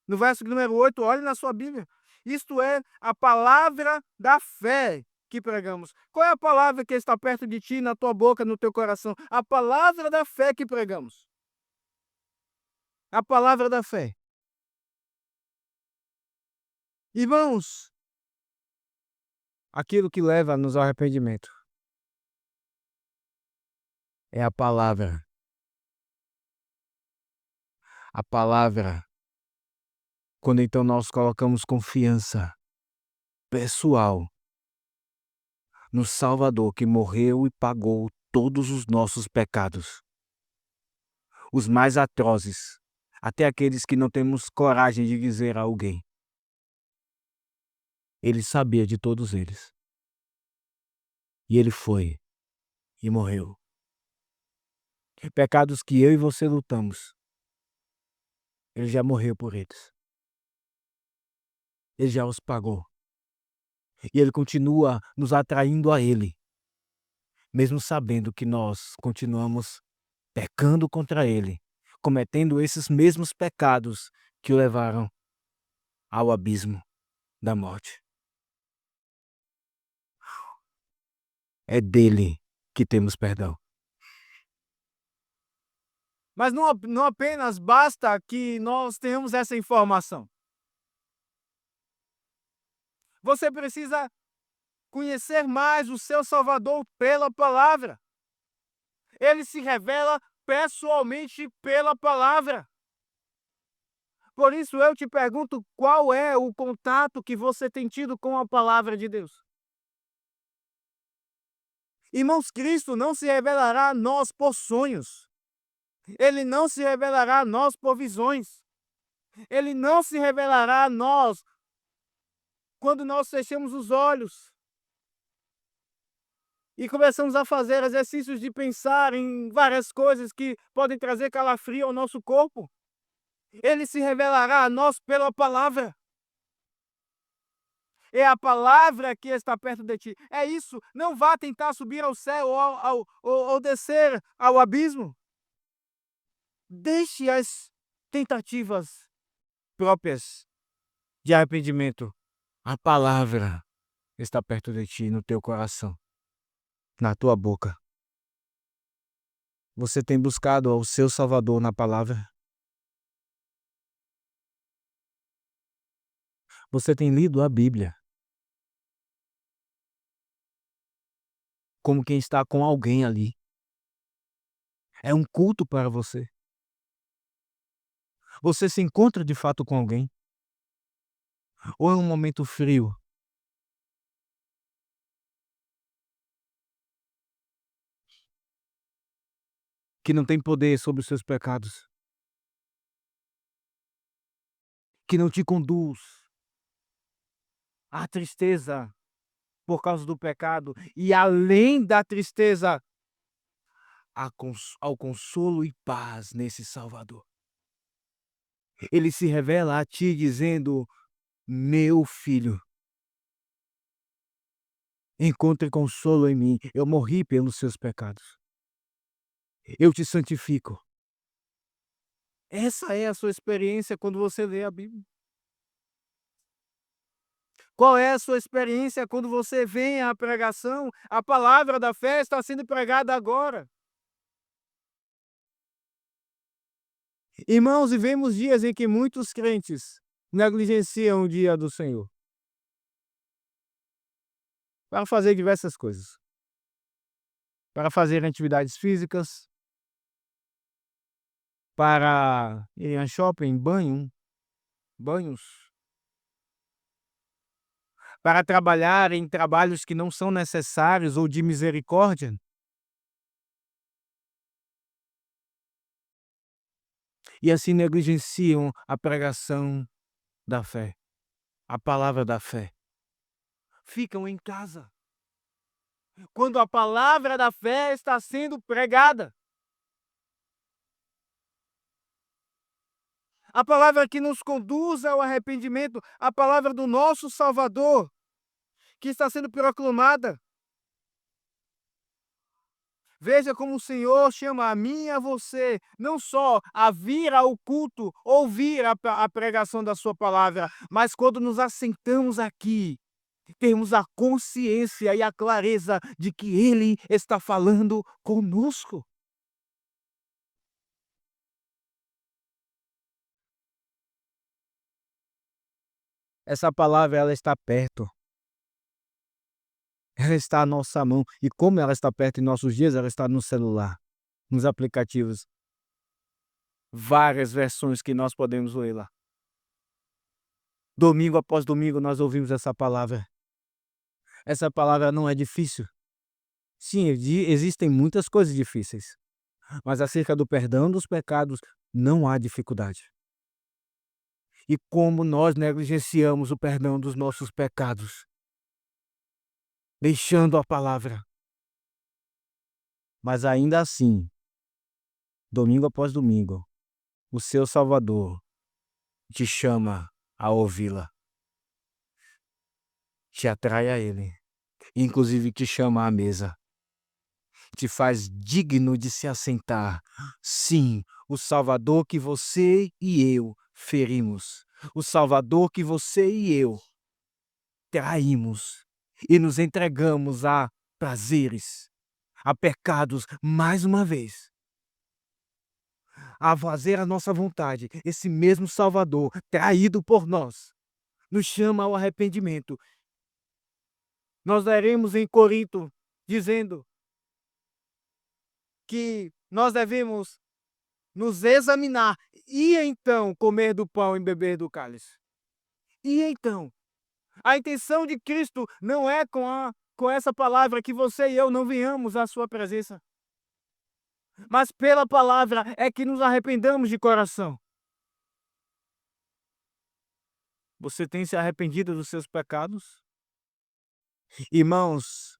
no verso número 8, olhe na sua Bíblia. Isto é a palavra da fé que pregamos. Qual é a palavra que está perto de ti, na tua boca, no teu coração? A palavra da fé que pregamos. A palavra da fé. Irmãos, aquilo que leva-nos ao arrependimento é a palavra. A palavra. Quando então nós colocamos confiança pessoal no Salvador que morreu e pagou todos os nossos pecados, os mais atrozes, até aqueles que não temos coragem de dizer a alguém. Ele sabia de todos eles. E ele foi e morreu. Pecados que eu e você lutamos, ele já morreu por eles. Ele já os pagou. E ele continua nos atraindo a ele, mesmo sabendo que nós continuamos pecando contra ele, cometendo esses mesmos pecados que o levaram ao abismo da morte. É dele que temos perdão. Mas não apenas basta que nós tenhamos essa informação. Você precisa conhecer mais o seu Salvador pela palavra. Ele se revela pessoalmente pela palavra. Por isso eu te pergunto, qual é o contato que você tem tido com a palavra de Deus? Irmãos, Cristo não se revelará a nós por sonhos. Ele não se revelará a nós por visões. Ele não se revelará a nós quando nós fechamos os olhos e começamos a fazer exercícios de pensar em várias coisas que podem trazer calafrio ao nosso corpo. Ele se revelará a nós pela palavra. É a palavra que está perto de ti. É isso. Não vá tentar subir ao céu ou descer ao abismo. Deixe as tentativas próprias de arrependimento. A palavra está perto de ti, no teu coração, na tua boca. Você tem buscado ao seu Salvador na palavra? Você tem lido a Bíblia como quem está com alguém ali? É um culto para você? Você se encontra de fato com alguém? Ou é um momento frio? Que não tem poder sobre os seus pecados? Que não te conduz à tristeza por causa do pecado e além da tristeza, ao consolo e paz nesse Salvador. Ele se revela a ti dizendo: "Meu filho, encontre consolo em mim. Eu morri pelos seus pecados. Eu te santifico". Essa é a sua experiência quando você lê a Bíblia. Qual é a sua experiência quando você vem à pregação? A palavra da fé está sendo pregada agora. Irmãos, vivemos dias em que muitos crentes negligenciam o dia do Senhor para fazer diversas coisas, para fazer atividades físicas, para ir a shopping, banhos, para trabalhar em trabalhos que não são necessários ou de misericórdia, e assim negligenciam a pregação da fé, a palavra da fé. Ficam em casa, quando a palavra da fé está sendo pregada. A palavra que nos conduz ao arrependimento, a palavra do nosso Salvador, que está sendo proclamada. Veja como o Senhor chama a mim e a você, não só a vir ao culto, ouvir a pregação da sua palavra, mas quando nos assentamos aqui, temos a consciência e a clareza de que Ele está falando conosco. Essa palavra, ela está perto, ela está à nossa mão, e como ela está perto em nossos dias, ela está no celular, nos aplicativos, várias versões que nós podemos ler lá. Domingo após domingo nós ouvimos essa palavra. Essa palavra não é difícil. Sim, existem muitas coisas difíceis, mas acerca do perdão dos pecados não há dificuldade. E como nós negligenciamos o perdão dos nossos pecados, deixando a palavra. Mas ainda assim, domingo após domingo, o seu Salvador te chama a ouvi-la, te atrai a Ele, inclusive te chama à mesa, te faz digno de se assentar. Sim, o Salvador que você e eu ferimos, o Salvador que você e eu traímos e nos entregamos a prazeres, a pecados mais uma vez, a fazer a nossa vontade. Esse mesmo Salvador, traído por nós, nos chama ao arrependimento. Nós leremos em Corinto dizendo que nós devemos nos examinar e então comer do pão e beber do cálice. E então, a intenção de Cristo não é com essa palavra que você e eu não venhamos à sua presença, mas pela palavra é que nos arrependamos de coração. Você tem se arrependido dos seus pecados? Irmãos,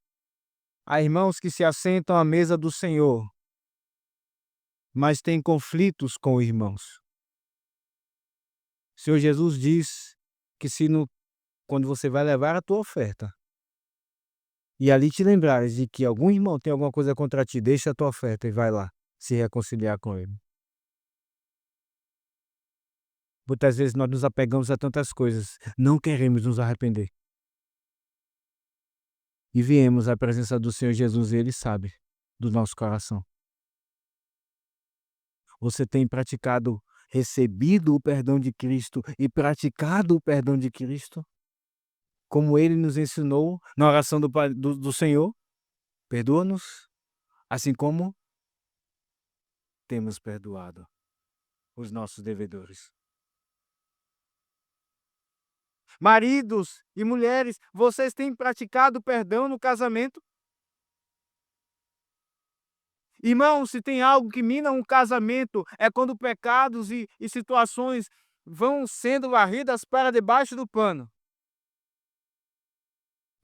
há irmãos que se assentam à mesa do Senhor, mas têm conflitos com irmãos. O Senhor Jesus diz que quando você vai levar a tua oferta, e ali te lembrares de que algum irmão tem alguma coisa contra ti, deixa a tua oferta e vai lá se reconciliar com ele. Muitas vezes nós nos apegamos a tantas coisas, não queremos nos arrepender. E viemos à presença do Senhor Jesus e Ele sabe do nosso coração. Você tem recebido o perdão de Cristo e praticado o perdão de Cristo? Como Ele nos ensinou na oração do Senhor? Perdoa-nos, assim como temos perdoado os nossos devedores. Maridos e mulheres, vocês têm praticado perdão no casamento? Irmão, se tem algo que mina um casamento, é quando pecados e situações vão sendo varridas para debaixo do pano.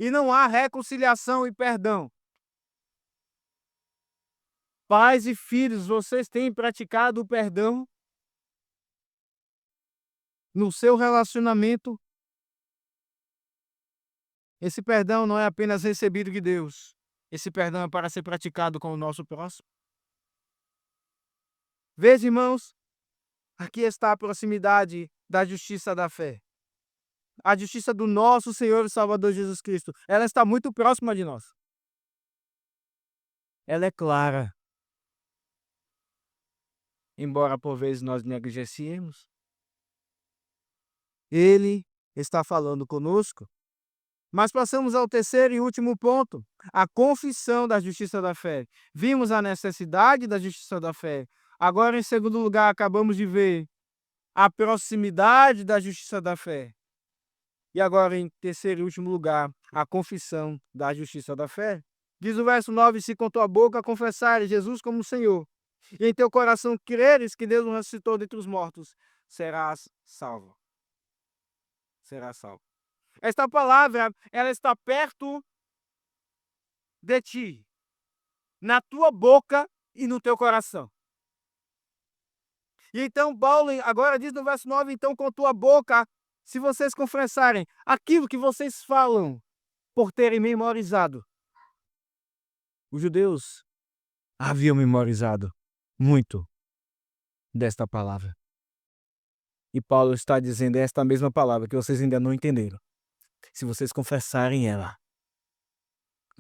E não há reconciliação e perdão. Pais e filhos, vocês têm praticado o perdão no seu relacionamento? Esse perdão não é apenas recebido de Deus, esse perdão é para ser praticado com o nosso próximo. Veja, irmãos, aqui está a proximidade da justiça da fé. A justiça do nosso Senhor e Salvador Jesus Cristo, ela está muito próxima de nós. Ela é clara, embora por vezes nós negligenciemos. Ele está falando conosco. Mas passamos ao terceiro e último ponto, a confissão da justiça da fé. Vimos a necessidade da justiça da fé. Agora, em segundo lugar, acabamos de ver a proximidade da justiça da fé. E agora, em terceiro e último lugar, a confissão da justiça da fé. Diz o verso 9: se com tua boca confessares Jesus como Senhor, e em teu coração creres que Deus o ressuscitou dentre os mortos, serás salvo. Serás salvo. Esta palavra, ela está perto de ti, na tua boca e no teu coração. E então Paulo agora diz no verso 9, então com tua boca, se vocês confessarem aquilo que vocês falam por terem memorizado. Os judeus haviam memorizado muito desta palavra. E Paulo está dizendo esta mesma palavra que vocês ainda não entenderam. Se vocês confessarem ela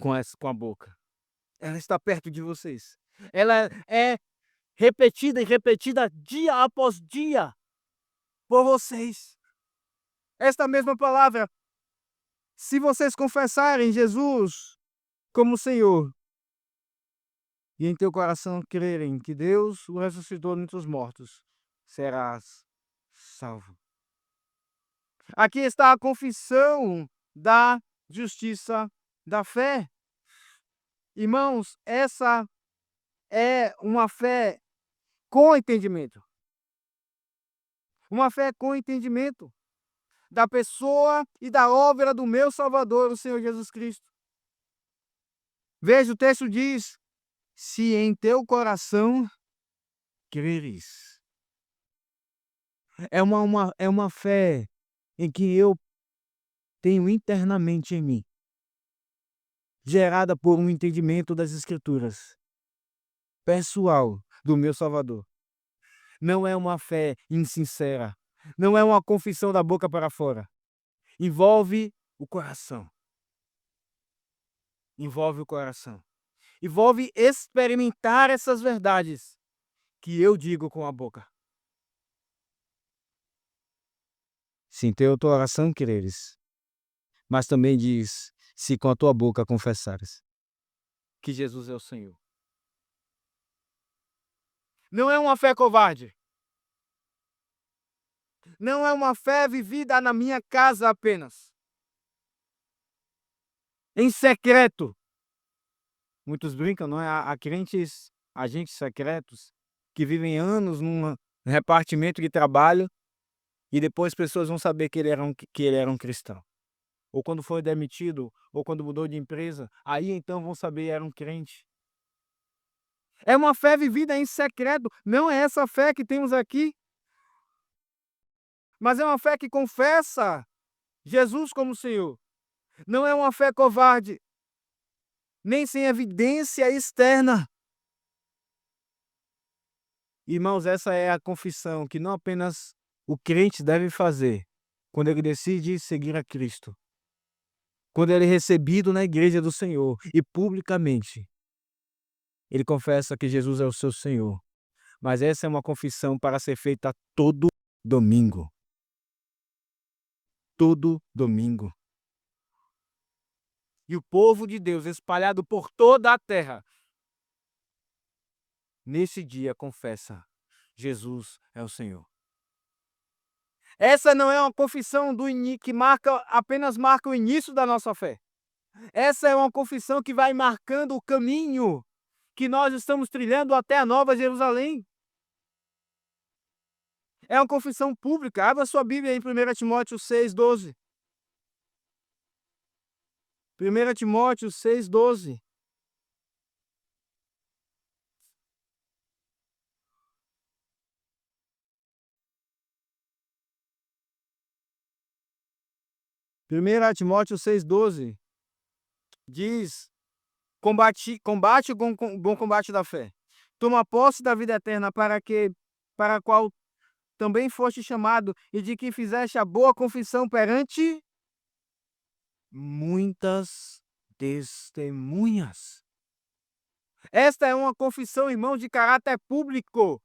com a boca, ela está perto de vocês. Ela é repetida e repetida dia após dia por vocês. Esta mesma palavra, se vocês confessarem Jesus como Senhor e em teu coração crerem que Deus o ressuscitou dentre os mortos, serás salvo. Aqui está a confissão da justiça da fé. Irmãos, essa é uma fé com entendimento. Uma fé com entendimento da pessoa e da obra do meu Salvador, o Senhor Jesus Cristo. Veja, o texto diz: se em teu coração creres. É uma fé em que eu tenho internamente em mim, gerada por um entendimento das Escrituras, pessoal do meu Salvador. Não é uma fé insincera, não é uma confissão da boca para fora. Envolve o coração. Envolve o coração. Envolve experimentar essas verdades que eu digo com a boca. Se em teu coração creres, mas também diz, se com a tua boca confessares que Jesus é o Senhor. Não é uma fé covarde. Não é uma fé vivida na minha casa apenas. Em secreto. Muitos brincam, não é? Há crentes, agentes secretos, que vivem anos num repartimento de trabalho e depois pessoas vão saber que ele era um cristão. Ou quando foi demitido, ou quando mudou de empresa, aí então vão saber era um crente. É uma fé vivida em secreto, não é essa fé que temos aqui, mas é uma fé que confessa Jesus como Senhor. Não é uma fé covarde, nem sem evidência externa. Irmãos, essa é a confissão que não apenas o crente deve fazer quando ele decide seguir a Cristo, quando ele é recebido na igreja do Senhor e publicamente ele confessa que Jesus é o seu Senhor. Mas essa é uma confissão para ser feita todo domingo. Todo domingo. E o povo de Deus espalhado por toda a terra, nesse dia confessa: Jesus é o Senhor. Essa não é uma confissão que apenas marca o início da nossa fé. Essa é uma confissão que vai marcando o caminho que nós estamos trilhando até a Nova Jerusalém. É uma confissão pública. Abra sua Bíblia em 1 Timóteo 6,12. 1 Timóteo 6,12. 1 Timóteo 6,12 diz: combate o bom combate da fé. Toma posse da vida eterna para a qual também foste chamado e de que fizeste a boa confissão perante muitas testemunhas. Esta é uma confissão, irmão, de caráter público,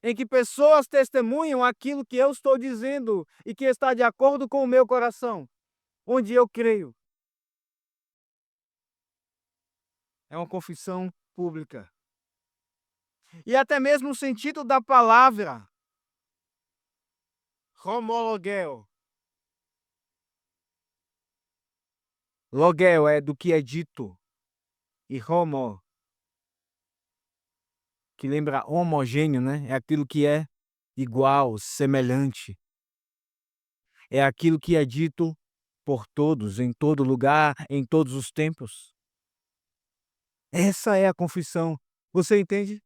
em que pessoas testemunham aquilo que eu estou dizendo e que está de acordo com o meu coração, onde eu creio. É uma confissão pública. E até mesmo o sentido da palavra homologeo. Logeo é do que é dito. E homo, que lembra homogêneo, né? É aquilo que é igual, semelhante. É aquilo que é dito por todos, em todo lugar, em todos os tempos. Essa é a confissão. Você entende?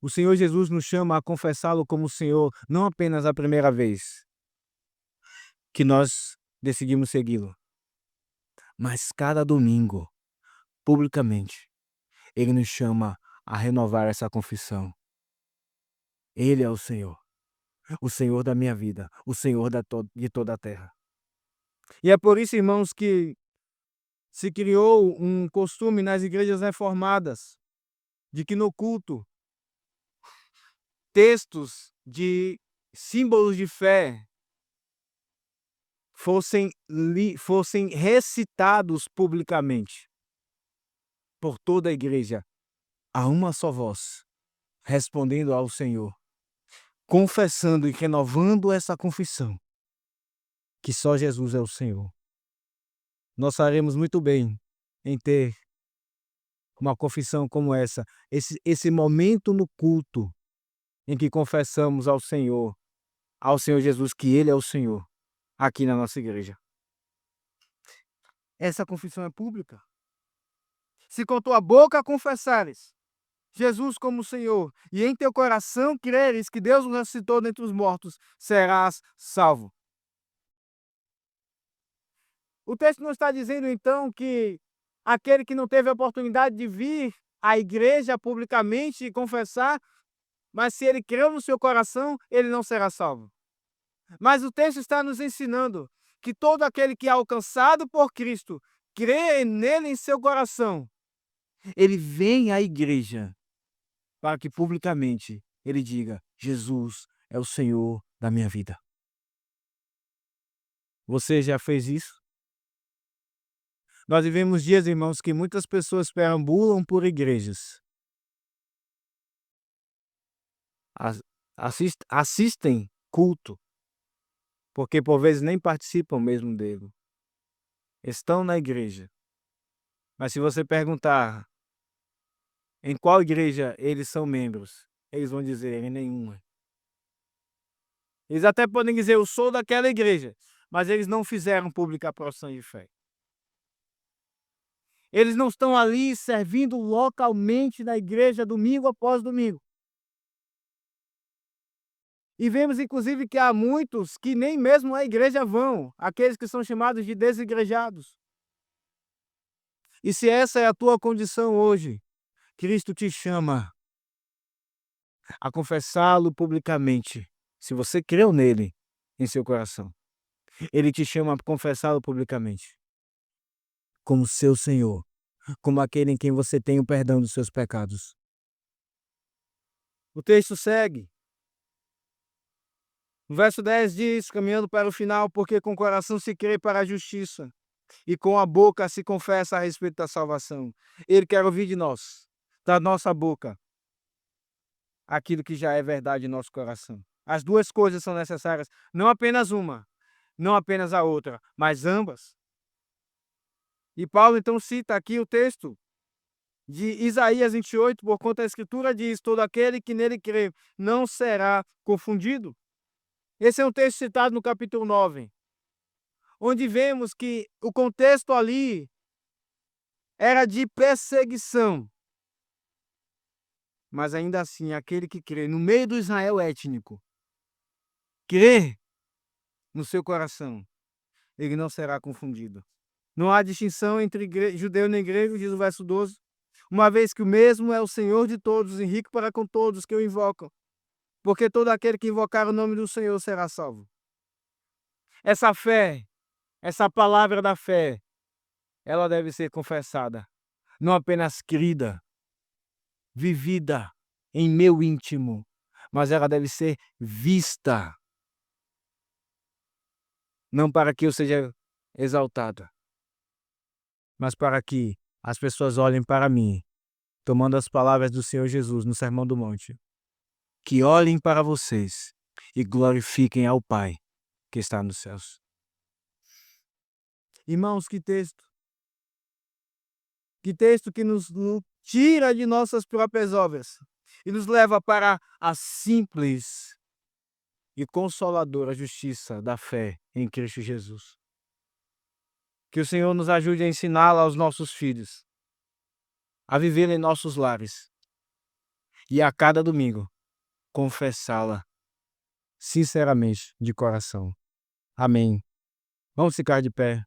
O Senhor Jesus nos chama a confessá-lo como Senhor, não apenas a primeira vez que nós decidimos segui-lo, mas cada domingo, publicamente, Ele nos chama a renovar essa confissão. Ele é o Senhor da minha vida, o Senhor de toda a terra. E é por isso, irmãos, que se criou um costume nas igrejas reformadas de que no culto textos de símbolos de fé fossem recitados publicamente por toda a igreja, a uma só voz, respondendo ao Senhor, confessando e renovando essa confissão, que só Jesus é o Senhor. Nós faremos muito bem em ter uma confissão como essa, esse momento no culto em que confessamos ao Senhor Jesus, que Ele é o Senhor, aqui na nossa igreja. Essa confissão é pública. Se com tua boca confessares Jesus como Senhor e em teu coração creres que Deus o ressuscitou dentre os mortos, serás salvo. O texto não está dizendo, então, que aquele que não teve a oportunidade de vir à igreja publicamente e confessar, mas se ele creu no seu coração, ele não será salvo. Mas o texto está nos ensinando que todo aquele que é alcançado por Cristo, crê nele em seu coração, ele vem à igreja para que publicamente ele diga: Jesus é o Senhor da minha vida. Você já fez isso? Nós vivemos dias, irmãos, que muitas pessoas perambulam por igrejas. Assistem culto, porque por vezes nem participam mesmo dele. Estão na igreja. Mas se você perguntar em qual igreja eles são membros, eles vão dizer em nenhuma. Eles até podem dizer: eu sou daquela igreja, mas eles não fizeram pública a profissão de fé. Eles não estão ali servindo localmente na igreja domingo após domingo. E vemos, inclusive, que há muitos que nem mesmo à igreja vão, aqueles que são chamados de desigrejados. E se essa é a tua condição hoje, Cristo te chama a confessá-lo publicamente. Se você creu nele em seu coração, ele te chama a confessá-lo publicamente como seu Senhor, como aquele em quem você tem o perdão dos seus pecados. O texto segue. O verso 10 diz, caminhando para o final: porque com o coração se crê para a justiça, e com a boca se confessa a respeito da salvação. Ele quer ouvir de nós, da nossa boca, aquilo que já é verdade em nosso coração. As duas coisas são necessárias, não apenas uma, não apenas a outra, mas ambas. E Paulo então cita aqui o texto de Isaías 28, porquanto a Escritura diz: todo aquele que nele crê não será confundido. Esse é um texto citado no capítulo 9, onde vemos que o contexto ali era de perseguição. Mas ainda assim, aquele que crê no meio do Israel étnico, crê no seu coração, ele não será confundido. Não há distinção entre judeu nem grego, diz o verso 12, uma vez que o mesmo é o Senhor de todos e rico para com todos que o invocam, porque todo aquele que invocar o nome do Senhor será salvo. Essa fé, essa palavra da fé, ela deve ser confessada, não apenas crida, vivida em meu íntimo, mas ela deve ser vista, não para que eu seja exaltado, mas para que as pessoas olhem para mim, tomando as palavras do Senhor Jesus no Sermão do Monte, que olhem para vocês e glorifiquem ao Pai que está nos céus. Irmãos, que texto! Que texto que nos tira de nossas próprias obras e nos leva para a simples e consoladora justiça da fé em Cristo Jesus. Que o Senhor nos ajude a ensiná-la aos nossos filhos, a viver em nossos lares e a cada domingo confessá-la sinceramente de coração. Amém. Vamos ficar de pé.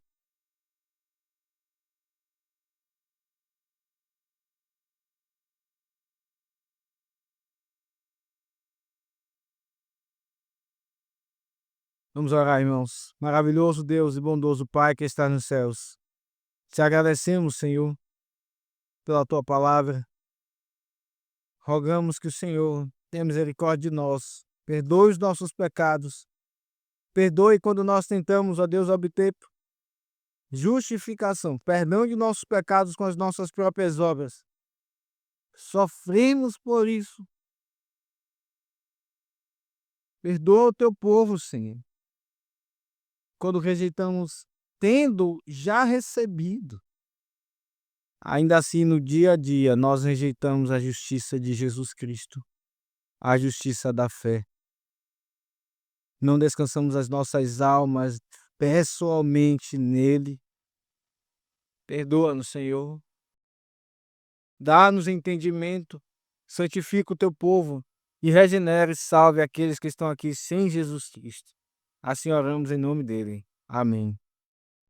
Vamos orar, irmãos. Maravilhoso Deus e bondoso Pai que está nos céus. Te agradecemos, Senhor, pela tua palavra. Rogamos que o Senhor tenha misericórdia de nós, perdoe os nossos pecados, perdoe quando nós tentamos, ó Deus, obter justificação, perdão de nossos pecados com as nossas próprias obras. Sofremos por isso. Perdoa o teu povo, Senhor, quando rejeitamos, tendo já recebido. Ainda assim, no dia a dia, nós rejeitamos a justiça de Jesus Cristo, a justiça da fé. Não descansamos as nossas almas pessoalmente nele. Perdoa-nos, Senhor. Dá-nos entendimento, santifica o teu povo e regenera e salve aqueles que estão aqui sem Jesus Cristo. Assim oramos em nome dele. Amém.